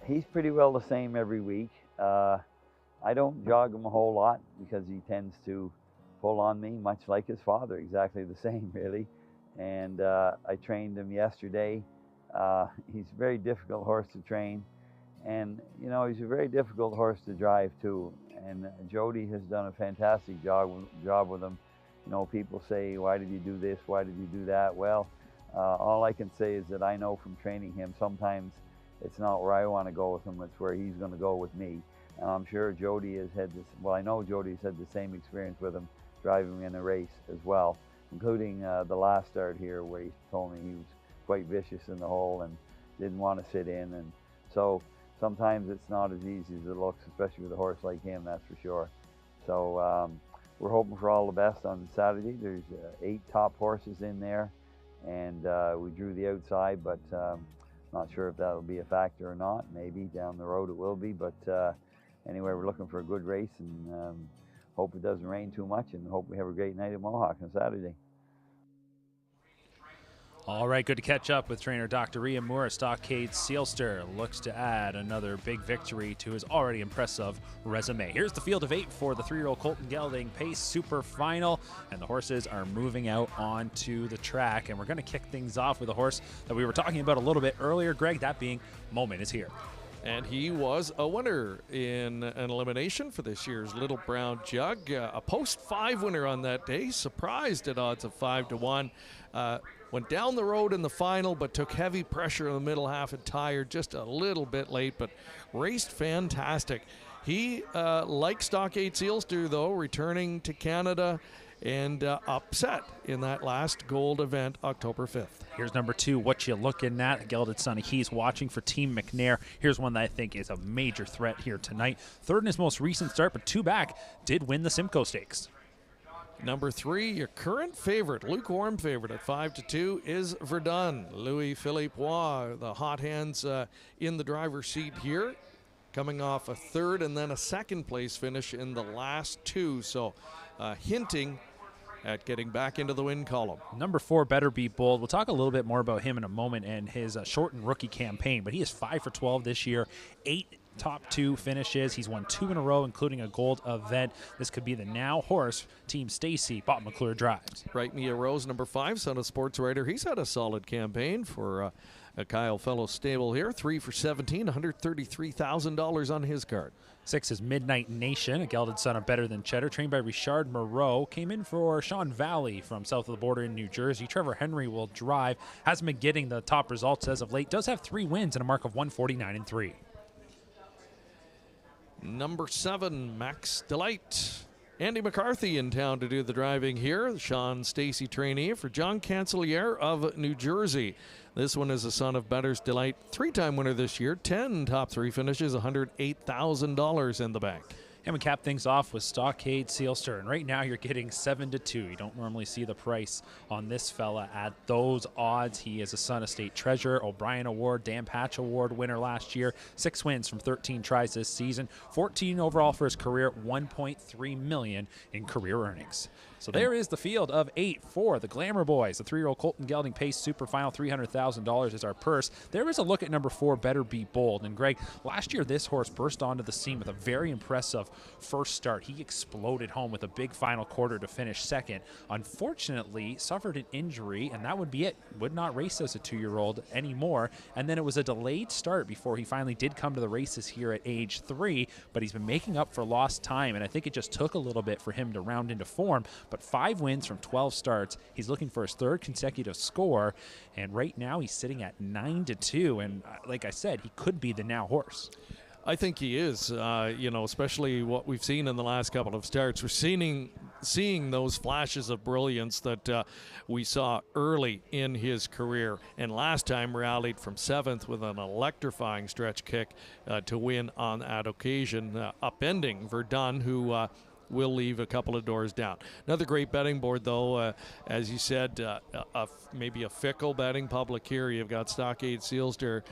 S21: He's pretty well the same every week. I don't jog him a whole lot because he tends to pull on me, much like his father, exactly the same really. And I trained him yesterday. He's a very difficult horse to train, and he's a very difficult horse to drive too. And Jody has done a fantastic job with him. People say, why did you do this? Why did you do that? Well, all I can say is that I know from training him, sometimes it's not where I want to go with him, it's where he's going to go with me. And I'm sure Jody has had this, well, I know Jody's had the same experience with him driving in a race as well, including the last start here where he told me he was quite vicious in the hole and didn't want to sit in. And so sometimes it's not as easy as it looks, especially with a horse like him, that's for sure. So we're hoping for all the best on Saturday. There's 8 top horses in there, and we drew the outside, but not sure if that'll be a factor or not. Maybe down the road it will be, but anyway, we're looking for a good race, and hope it doesn't rain too much, and hope we have a great night at Mohawk on Saturday.
S1: All right, good to catch up with trainer Dr. Ian Moore. Stockade Sealster looks to add another big victory to his already impressive resume. Here's the field of 8 for the 3-year-old Colton Gelding Pace Super Final, and the horses are moving out onto the track. And we're going to kick things off with a horse that we were talking about a little bit earlier, Greg, that being Moment Is Here.
S2: And he was a winner in an elimination for this year's Little Brown Jug. A post 5 winner on that day, surprised at odds of 5-1. Went down the road in the final, but took heavy pressure in the middle half and tired just a little bit late, but raced fantastic. He, like Stockade Sealster, though, returning to Canada and upset in that last gold event October 5th.
S1: Here's number 2, What You Looking At, gelded son of He's watching for Team McNair. Here's one that I think is a major threat here tonight. Third in his most recent start, but 2 back, did win the Simcoe Stakes.
S2: Number 3, your current favorite, lukewarm favorite at 5-2 is Verdun. Louis-Philippe Roy, the hot hands in the driver's seat here, coming off a 3rd and then a 2nd place finish in the last 2. So hinting at getting back into the win column.
S1: Number 4, Better Be Bold. We'll talk a little bit more about him in a moment and his shortened rookie campaign, but he is 5 for 12 this year, 8 top 2 finishes. He's won 2 in a row, including a gold event. This could be the now horse Team Stacy Bob McClure drives.
S2: Right, Mia Rose, number 5, son of sports writer. He's had a solid campaign for a Kyle Fellow stable here. 3 for 17, $133,000 on his card.
S1: 6 is Midnight Nation, a gelded son of Better Than Cheddar, trained by Richard Moreau. Came in for Sean Valley from south of the border in New Jersey. Trevor Henry will drive. Hasn't been getting the top results as of late. Does have 3 wins and a mark of 149-3.
S2: Number 7, Max Delight. Andy McCarthy in town to do the driving here. Sean Stacy trainee for John Cancelier of New Jersey. This one is a son of Better's Delight. 3-time winner this year. 10 top 3 finishes, $108,000 in the bank.
S1: And we cap things off with Stockade Sealster. And right now you're getting 7-2. You don't normally see the price on this fella at those odds. He is a son of State Treasurer, O'Brien Award, Dan Patch Award winner last year. 6 wins from 13 tries this season. 14 overall for his career, $1.3 million in career earnings. So there is the field of 8 for the Glamour Boys. The 3-year-old Colton Gelding Pace Super Final, $300,000 is our purse. There is a look at number 4, Better Be Bold. And Greg, last year this horse burst onto the scene with a very impressive first start. He exploded home with a big final quarter to finish 2nd. Unfortunately, suffered an injury, and that would be it. Would not race as a 2-year-old anymore. And then it was a delayed start before he finally did come to the races here at age 3. But he's been making up for lost time, and I think it just took a little bit for him to round into form. But 5 wins from 12 starts. He's looking for his 3rd consecutive score, and right now he's sitting at 9-2. And like I said, he could be the now horse.
S2: I think he is, especially what we've seen in the last couple of starts. We're seeing those flashes of brilliance that we saw early in his career. And last time rallied from 7th with an electrifying stretch kick to win on that occasion, upending Verdun, who will leave a couple of doors down. Another great betting board, though, as you said, maybe a fickle betting public here. You've got Stockade Sealster.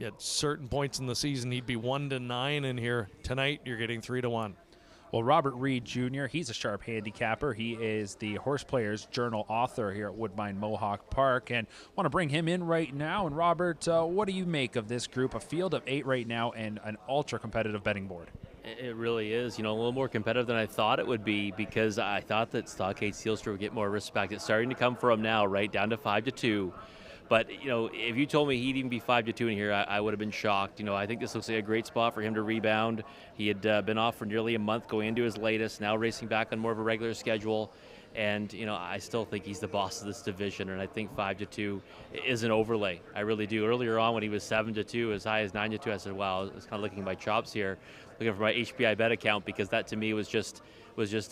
S2: At certain points in the season, he'd be 1-9 in here. Tonight, you're getting 3-1.
S1: Well, Robert Reed Jr., he's a sharp handicapper. He is the Horse Players Journal author here at Woodbine Mohawk Park, and want to bring him in right now. And Robert, what do you make of this group? A field of 8 right now and an ultra-competitive betting board.
S3: It really is, a little more competitive than I thought it would be, because I thought that Stockade Sealster would get more respect. It's starting to come for him now, right down to 5-2. But, if you told me he'd even be 5-2 in here, I would have been shocked. I think this looks like a great spot for him to rebound. He had been off for nearly a month going into his latest, now racing back on more of a regular schedule. And, I still think he's the boss of this division, and I think 5-2 is an overlay. I really do. Earlier on when he was 7-2, as high as 9-2, I said, wow, I was kind of looking at my chops here, looking for my HPI bet account, because that to me was just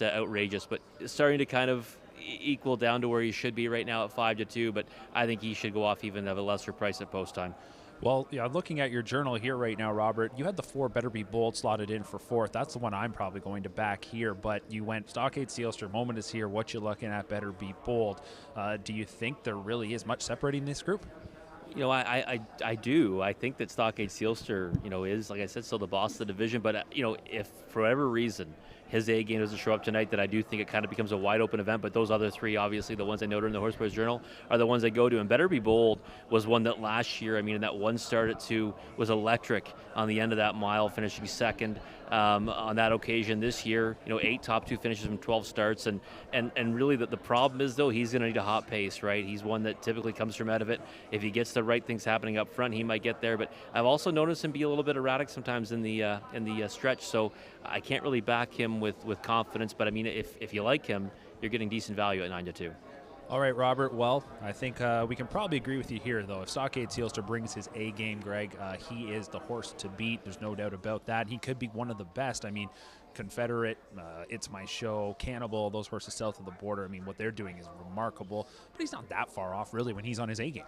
S3: outrageous. But starting to kind of equal down to where he should be right now at 5-2, but I think he should go off even at a lesser price at post time.
S1: Well, yeah, looking at your journal here right now, Robert, you had the 4 Better Be Bold slotted in for 4th. That's the one I'm probably going to back here, but you went Stockade Sealster, Moment is Here, what you looking at, Better Be Bold. Do you think there really is much separating this group?
S3: I do. I think that Stockade Sealster, is, like I said, still the boss of the division, but, if for whatever reason his A game doesn't show up tonight, that I do think it kind of becomes a wide open event. But those other 3, obviously the ones I noted in the Horse Players Journal, are the ones I go to. And Better Be Bold was one that last year, in that one start at 2 was electric on the end of that mile, finishing 2nd on that occasion. This year, 8 top 2 finishes from 12 starts. And really the problem is, though, he's going to need a hot pace, right? He's one that typically comes from out of it. If he gets the right things happening up front, he might get there. But I've also noticed him be a little bit erratic sometimes in the stretch. So I can't really back him with confidence, but if you like him, you're getting decent value at 9-2.
S1: All right, Robert. Well, I think we can probably agree with you here, though. If Stockade Sealster brings his A game, Greg, he is the horse to beat. There's no doubt about that. He could be one of the best. Confederate, It's My Show, Cannibal, those horses south of the border. what they're doing is remarkable, but he's not that far off, really, when he's on his A game.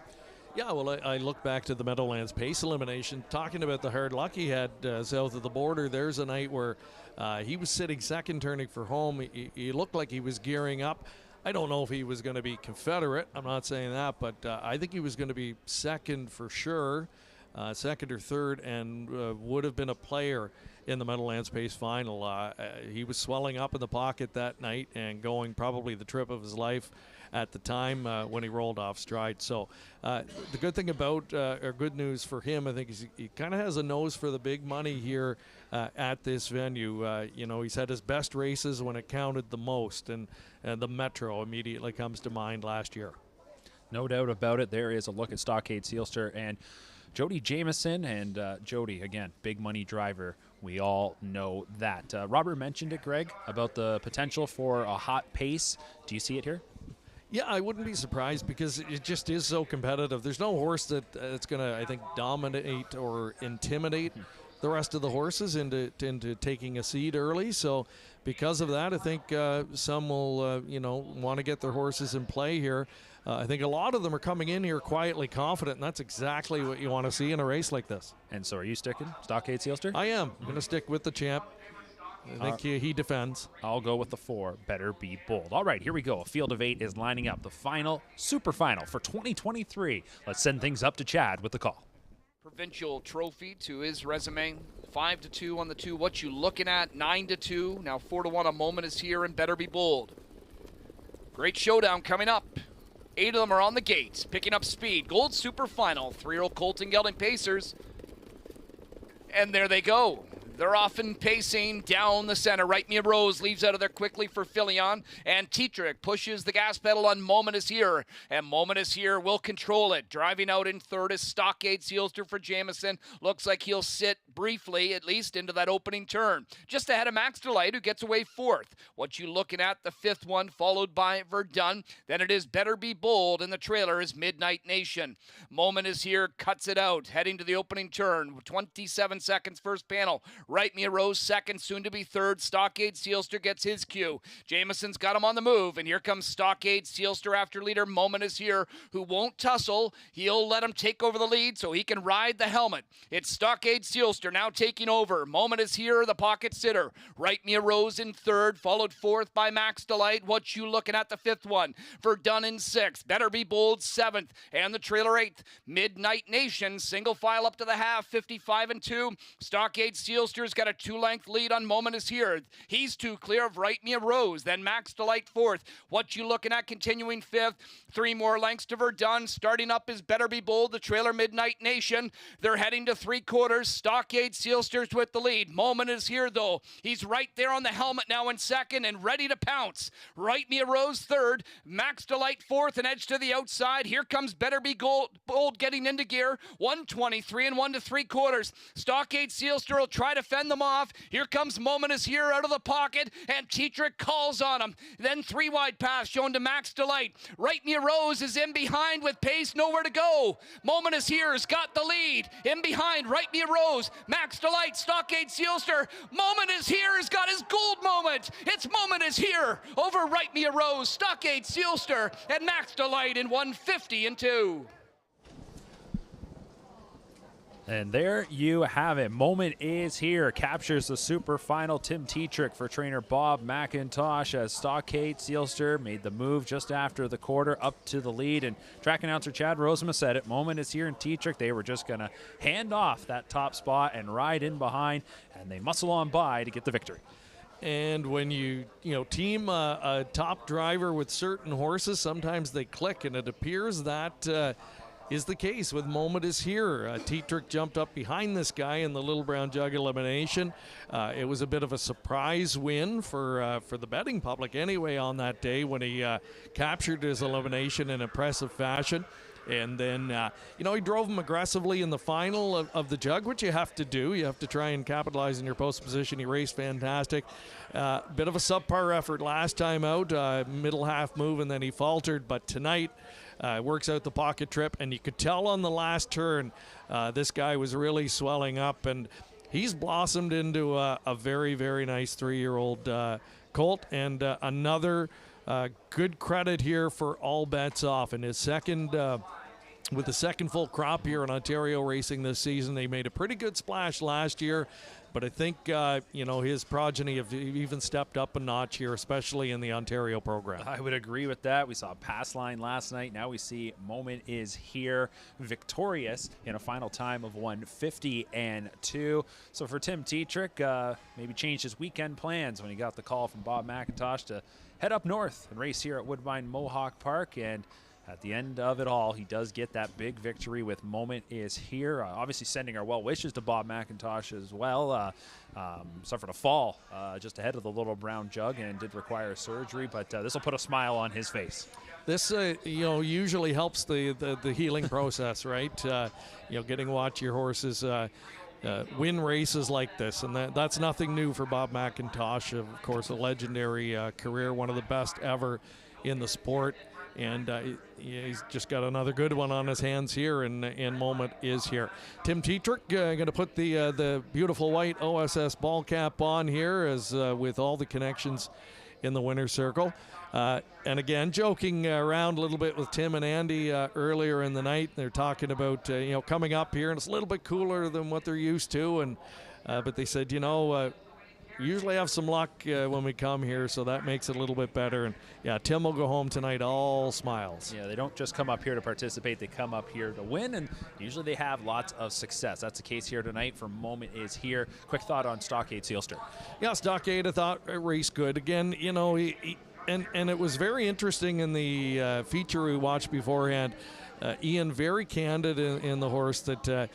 S2: Yeah, well, I look back to the Meadowlands Pace elimination, talking about the hard luck he had south of the border. There's a night where he was sitting second, turning for home. He looked like he was gearing up. I don't know if he was going to be Confederate. I'm not saying that, but I think he was going to be second for sure, second or third, and would have been a player in the Meadowlands Pace final. He was swelling up in the pocket that night and going probably the trip of his life at the time when he rolled off stride. So the good thing about, or good news for him, I think, is he kind of has a nose for the big money here at this venue. He's had his best races when it counted the most, and the Metro immediately comes to mind last year.
S1: No doubt about it. There is a look at Stockade Sealster and Jody Jamieson, and Jody, again, big money driver. We all know that. Robert mentioned it, Greg, about the potential for a hot pace. Do you see it here?
S2: Yeah, I wouldn't be surprised, because it just is so competitive. There's no horse that's going to, I think, dominate or intimidate the rest of the horses into taking a seed early. So because of that, I think some will, want to get their horses in play here. I think a lot of them are coming in here quietly confident, and that's exactly what you want to see in a race like this.
S1: And so are you sticking Stockade Sealster?
S2: I am. I'm going to stick with the champ. I think he defends.
S1: I'll go with the 4, Better Be Bold. All right, here we go. A field of 8 is lining up. The final, super final for 2023. Let's send things up to Chad with the call.
S5: Provincial trophy to his resume. 5-2 on the 2. What you looking at? 9-2. Now 4-1. A Moment is Here and Better Be Bold. Great showdown coming up. 8 of them are on the gate, picking up speed. Gold Super Final. 3-year-old Colt and Gelding Pacers. And there they go. They're off and pacing down the center. Right Mia Rose leaves out of there quickly for Filion, and Tetrick pushes the gas pedal on Moment Is Here, and Moment Is Here will control it. Driving out in third is Stockade Sealster for Jamieson. Looks like he'll sit briefly, at least, into that opening turn. Just ahead of Max Delight, who gets away fourth. What you looking at, the fifth one, followed by Verdun. Then it is Better Be Bold, and the trailer is Midnight Nation. Moment Is Here, cuts it out, heading to the opening turn. 27 seconds first panel. Right Mia Rose second, soon to be third. Stockade Sealster gets his cue. Jamieson's got him on the move, and here comes Stockade Sealster after leader. Moment Is Here, who won't tussle. He'll let him take over the lead so he can ride the helmet. It's Stockade Sealster now taking over. Moment Is Here, the pocket sitter. Right Mia Rose in third, followed fourth by Max Delight. What you looking at, the fifth one? Verdun in sixth. Better Be Bold seventh, and the trailer eighth. Midnight Nation single file up to the half, 55-2. Stockade Sealster's got a 2-length lead on Moment Is Here. He's two clear of Right Mia Rose. Then Max Delight fourth. What you looking at, continuing fifth. 3 more lengths to Verdun. Starting up is Better Be Bold, the trailer Midnight Nation. They're heading to 3/4. Stockade Sealster's with the lead. Moment Is Here, though. He's right there on the helmet now in second and ready to pounce. Right Mia Rose third. Max Delight fourth and edge to the outside. Here comes Better Be Bold getting into gear. 123 and 1 3/4. Stockade Sealster will try to fend them off. Here comes Moment Is Here out of the pocket, and Tetrick calls on him. Then 3 wide pass shown to Max Delight. Right Mia Rose is in behind with pace, nowhere to go. Moment Is Here has got the lead. In behind, Right Mia Rose, Max Delight, Stockade Sealster. Moment Is Here has got his gold moment. It's Moment Is Here over Right Mia Rose, Stockade Sealster, and Max Delight in 150-2.
S1: And there you have it. Moment Is Here captures the super final. Tim Tetrick for trainer Bob McIntosh as Stockade Sealster made the move just after the quarter up to the lead. And track announcer Chad Rosema said it. Moment Is Here and Tetrick, they were just going to hand off that top spot and ride in behind, and they muscle on by to get the victory.
S2: And when you team a top driver with certain horses, sometimes they click, and it appears that is the case with Moment Is Here. Tetrick jumped up behind this guy in the Little Brown Jug elimination. It was a bit of a surprise win for the betting public anyway on that day when he captured his elimination in impressive fashion. And then, he drove him aggressively in the final of the Jug, which you have to do. You have to try and capitalize in your post position. He raced fantastic. Bit of a subpar effort last time out, middle half move, and then he faltered. But tonight, works out the pocket trip, and you could tell on the last turn, this guy was really swelling up, and he's blossomed into a very, very nice 3-year-old colt, and another good credit here for All Bets Off. In his second, with the second full crop here in Ontario racing this season, they made a pretty good splash last year. But I think, his progeny have even stepped up a notch here, especially in the Ontario program.
S1: I would agree with that. We saw a pass line last night. Now we see Moment Is Here victorious in a final time of 150-2. So for Tim Tetrick, maybe changed his weekend plans when he got the call from Bob McIntosh to head up north and race here at Woodbine Mohawk Park. And at the end of it all, he does get that big victory with Moment Is Here. Obviously sending our well wishes to Bob McIntosh as well. Suffered a fall just ahead of the Little Brown Jug and did require surgery, but this will put a smile on his face.
S2: This, usually helps the healing process, right? Getting to watch your horses win races like this, and that's nothing new for Bob McIntosh. Of course, a legendary career, one of the best ever in the sport. And he's just got another good one on his hands here, and Moment Is Here. Tim Tetrick going to put the beautiful white OSS ball cap on here, as with all the connections in the winner's circle. And again, joking around a little bit with Tim and Andy earlier in the night. They're talking about coming up here, and it's a little bit cooler than what they're used to. And but they said, we usually have some luck when we come here, so that makes it a little bit better. And yeah, Tim will go home tonight all smiles.
S1: Yeah, they don't just come up here to participate, they come up here to win, and usually they have lots of success. That's the case here tonight for Moment Is Here. Quick thought on Stockade Sealster.
S2: Yeah, Stockade, I thought raced good. Again, and it was very interesting in the feature we watched beforehand. Ian very candid in the horse that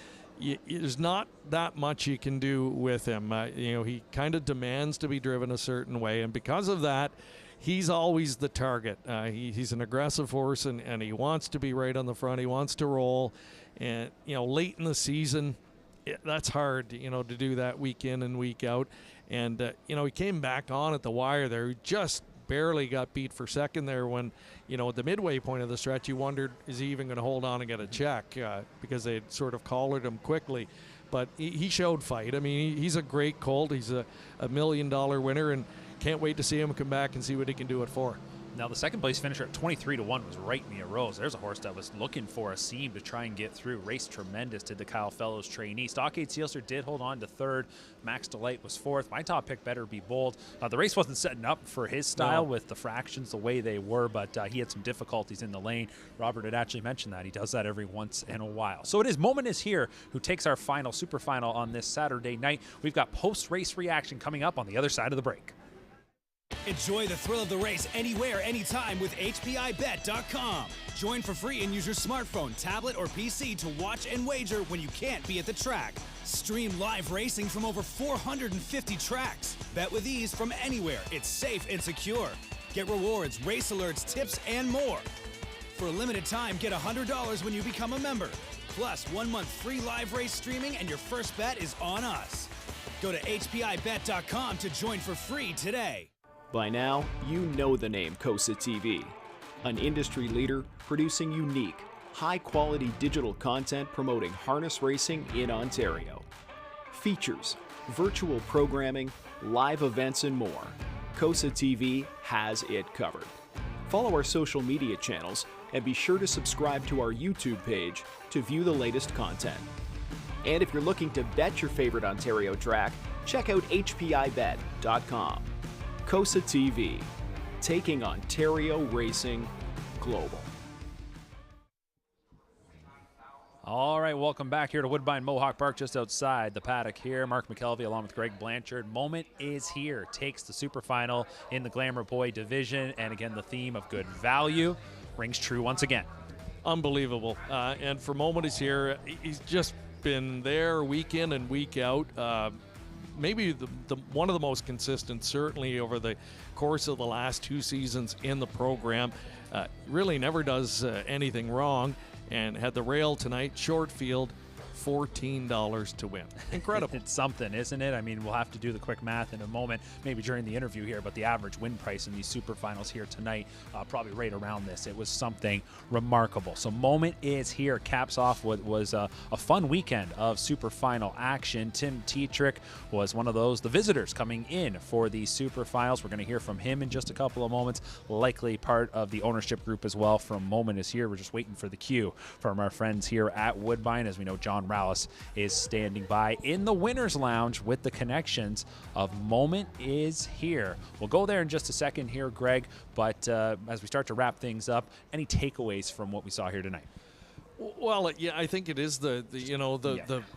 S2: there's not that much you can do with him. He kind of demands to be driven a certain way, and because of that, he's always the target. He's an aggressive horse, and he wants to be right on the front. He wants to roll, and late in the season, that's hard, to do that week in and week out. And he came back on at the wire there. He just barely got beat for second there when, at the midway point of the stretch, you wondered, is he even going to hold on and get a check because they had sort of collared him quickly. But he showed fight. I mean, he's a great colt. He's a $1 million winner, and can't wait to see him come back and see what he can do it for.
S1: Now, the second place finisher at 23-1 was Right Mia Rose. There's a horse that was looking for a seam to try and get through. Raced tremendous, did the Kyle Fellows trainee. Stockade Sealster did hold on to third. Max Delight was fourth. My top pick, Better Be Bold. The race wasn't setting up for his style with the fractions the way they were, but he had some difficulties in the lane. Robert had actually mentioned that. He does that every once in a while. So it is Moment Is Here who takes our final super final on this Saturday night. We've got post-race reaction coming up on the other side of the break.
S13: Enjoy the thrill of the race anywhere, anytime with HPIBet.com. Join for free and use your smartphone, tablet, or PC to watch and wager when you can't be at the track. Stream live racing from over 450 tracks. Bet with ease from anywhere. It's safe and secure. Get rewards, race alerts, tips, and more. For a limited time, get $100 when you become a member. Plus, 1 month free live race streaming, and your first bet is on us. Go to HPIBet.com to join for free today.
S12: By now, you know the name Cosa-Tv, an industry leader producing unique, high-quality digital content promoting harness racing in Ontario. Features, virtual programming, live events, and more. Cosa-Tv has it covered. Follow our social media channels and be sure to subscribe to our YouTube page to view the latest content. And if you're looking to bet your favorite Ontario track, check out HPIBet.com. Cosa-Tv, taking Ontario racing global.
S1: All right, welcome back here to Woodbine Mohawk Park, just outside the paddock here. Mark McKelvey along with Greg Blanchard. Moment Is Here takes the super final in the Glamour Boy division, and again, the theme of good value rings true once again.
S2: Unbelievable. And for Moment Is Here, he's just been there week in and week out. Maybe the one of the most consistent, certainly over the course of the last 2 seasons in the program. Really never does anything wrong, and had the rail tonight, short field, $14 to win. Incredible.
S1: It's something, isn't it? I mean, we'll have to do the quick math in a moment, maybe during the interview here, but the average win price in these super finals here tonight, probably right around this. It was something remarkable. So Moment Is Here caps off what was a fun weekend of super final action. Tim Tetrick was one of those, the visitors coming in for the super finals. We're going to hear from him in just a couple of moments, likely part of the ownership group as well from Moment Is Here. We're just waiting for the cue from our friends here at Woodbine. As we know, John Rallis is standing by in the Winners Lounge with the connections of Moment Is Here. We'll go there in just a second here, Greg, but as we start to wrap things up, any takeaways from what we saw here tonight?
S2: Well, yeah, I think it is the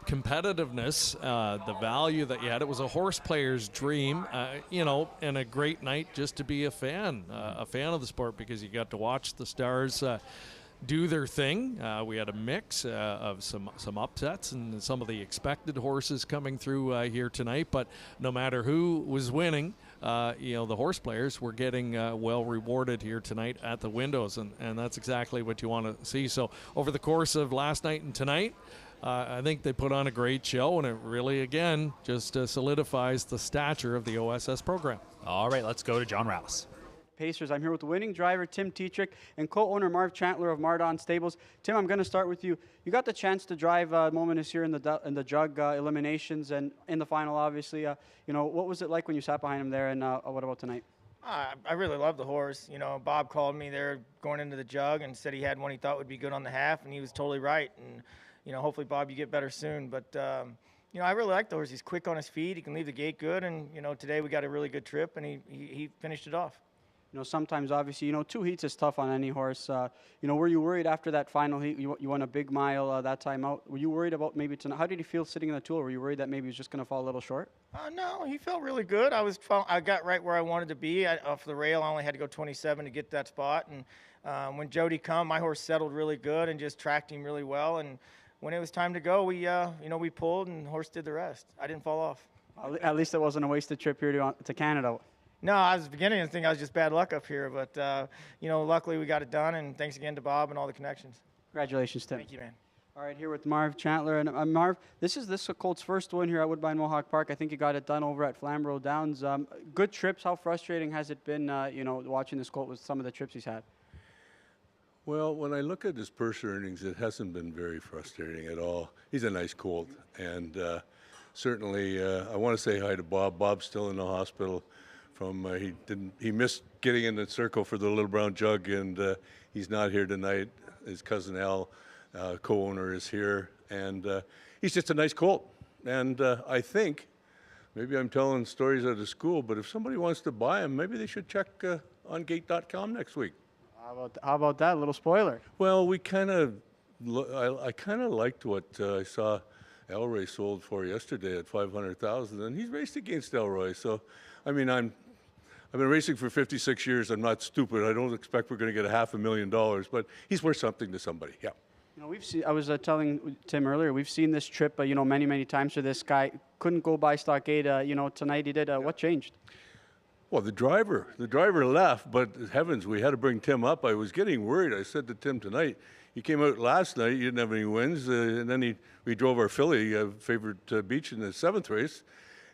S2: competitiveness, the value that you had. It was a horse player's dream, and a great night just to be a fan of the sport, because you got to watch the stars do their thing. We had a mix of some upsets and some of the expected horses coming through here tonight. But no matter who was winning, the horse players were getting well rewarded here tonight at the windows, and that's exactly what you want to see. So over the course of last night and tonight, I think they put on a great show, and it really, again, just solidifies the stature of the OSS program.
S1: All right, let's go to John Rallis.
S9: Pacers. I'm here with the winning driver, Tim Tetrick, and co-owner Marv Chantler of Mardon Stables. Tim, I'm going to start with you. You got the chance to drive Moment Is Here in the jug eliminations and in the final, obviously. What was it like when you sat behind him there, and what about tonight?
S4: I really love the horse. Bob called me there going into the jug and said he had one he thought would be good on the half, and he was totally right. And, hopefully, Bob, you get better soon. But, I really like the horse. He's quick on his feet. He can leave the gate good. And, today we got a really good trip, and he finished it off.
S9: Sometimes, obviously, 2 heats is tough on any horse. Were you worried after that final heat? You won a big mile that time out. Were you worried about maybe tonight? How did he feel sitting in the tool? Were you worried that maybe he was just going to fall a little short?
S4: No, he felt really good. I got right where I wanted to be. Off the rail, I only had to go 27 to get that spot. And when Jody come, my horse settled really good and just tracked him really well. And when it was time to go, we we pulled and horse did the rest. I didn't fall off.
S9: At least it wasn't a wasted trip here to Canada.
S4: No, I was beginning to think I was just bad luck up here, but luckily we got it done, and thanks again to Bob and all the connections.
S9: Congratulations, Tim.
S4: Thank you, man.
S9: All right, here with Marv Chandler. And Marv, this is Colt's first win here at Woodbine Mohawk Park. I think you got it done over at Flamborough Downs. Good trips. How frustrating has it been, watching this Colt with some of the trips he's had?
S8: Well, when I look at his purse earnings, it hasn't been very frustrating at all. He's a nice colt, and certainly I want to say hi to Bob. Bob's still in the hospital. He missed getting in the circle for the Little Brown Jug, and he's not here tonight. His cousin Al, co-owner, is here, and he's just a nice colt. And I think, maybe I'm telling stories out of school, but if somebody wants to buy him, maybe they should check on gate.com next week.
S9: How about that? A little spoiler.
S8: Well, I kind of liked what I saw Elroy sold for yesterday at $500,000, and he's raced against Elroy. So, I mean, I've been racing for 56 years. I'm not stupid. I don't expect we're going to get $500,000, but he's worth something to somebody. Yeah.
S9: We've seen. I was telling Tim earlier. We've seen this trip, many times for this guy. Couldn't go by stockade. Tonight he did. What changed?
S8: Well, the driver left, but heavens, we had to bring Tim up. I was getting worried. I said to Tim tonight, you came out last night, you didn't have any wins, and then we drove our filly, favorite Beach, in the 7th race,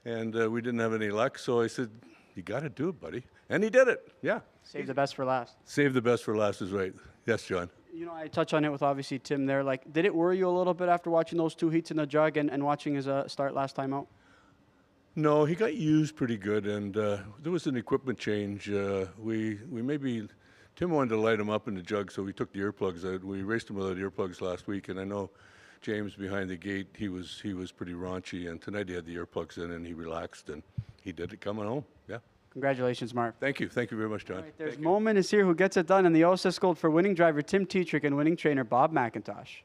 S8: and we didn't have any luck. So I said, you got to do it, buddy. And he did it, yeah.
S9: Save the best for last.
S8: Save the best for last is right. Yes, John.
S9: I touch on it with obviously Tim there. Like, did it worry you a little bit after watching those 2 heats in the jug and watching his start last time out?
S8: No, he got used pretty good, and there was an equipment change. We maybe, Tim wanted to light him up in the jug, so we took the earplugs out. We raced him without earplugs last week, and I know James behind the gate, he was pretty raunchy, and tonight he had the earplugs in, and he relaxed, and he did it coming home, yeah.
S9: Congratulations, Marv.
S8: Thank you very much, John.
S9: Right, there's Moment is here who gets it done in the OSS Gold for winning driver Tim Tetrick and winning trainer Bob McIntosh.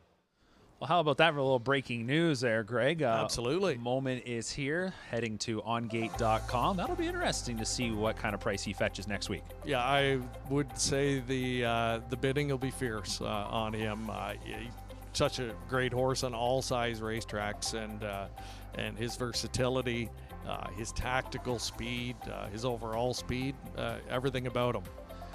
S1: Well, how about that for a little breaking news there, Greg?
S2: Absolutely.
S1: Moment is here, heading to ongate.com. That'll be interesting to see what kind of price he fetches next week.
S2: Yeah, I would say the bidding will be fierce on him. Such a great horse on all size racetracks, and his versatility, his tactical speed, his overall speed, everything about him.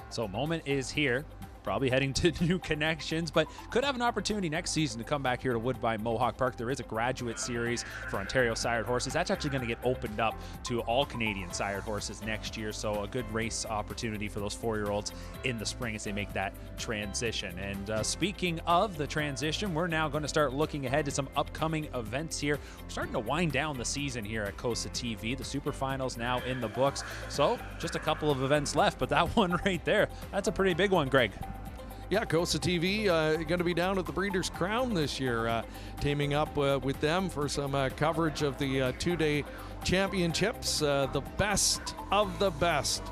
S1: So Moment is here. Probably heading to new connections, but could have an opportunity next season to come back here to Woodbine Mohawk Park. There is a graduate series for Ontario sired horses. That's actually going to get opened up to all Canadian sired horses next year, so a good race opportunity for those 4-year-olds in the spring as they make that transition. And speaking of the transition, we're now going to start looking ahead to some upcoming events here. We're starting to wind down the season here at Cosa-Tv. The Super Finals now in the books, so just a couple of events left, but that one right there, that's a pretty big one, Greg.
S2: Yeah, Cosa-Tv going to be down at the Breeders' Crown this year, teaming up with them for some coverage of the 2-day championships, the best of the best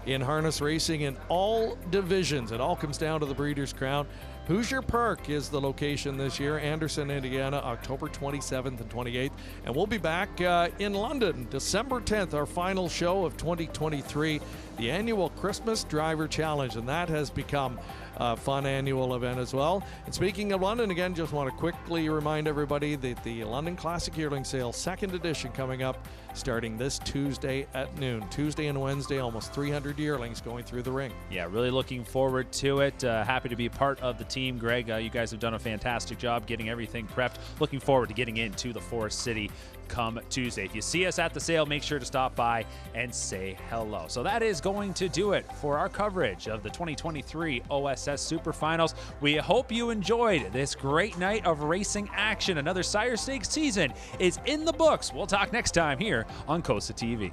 S2: in harness racing in all divisions. It all comes down to the Breeders' Crown. Hoosier Park is the location this year, Anderson, Indiana, October 27th and 28th. And we'll be back in London, December 10th, our final show of 2023, the annual Christmas Driver Challenge. And that has become a fun annual event as well. And speaking of London, again, just want to quickly remind everybody that the London Classic Yearling Sale, 2nd edition, coming up starting this Tuesday at noon. Tuesday and Wednesday, almost 300 yearlings going through the ring.
S1: Yeah, really looking forward to it. Happy to be part of the team, Greg. You guys have done a fantastic job getting everything prepped. Looking forward to getting into the Forest City come Tuesday. If you see us at the sale, make sure to stop by and say hello. So that is going to do it for our coverage of the 2023 OSS Super Finals. We hope you enjoyed this great night of racing action. Another Sire Stakes season is in the books. We'll talk next time here on Cosa-Tv.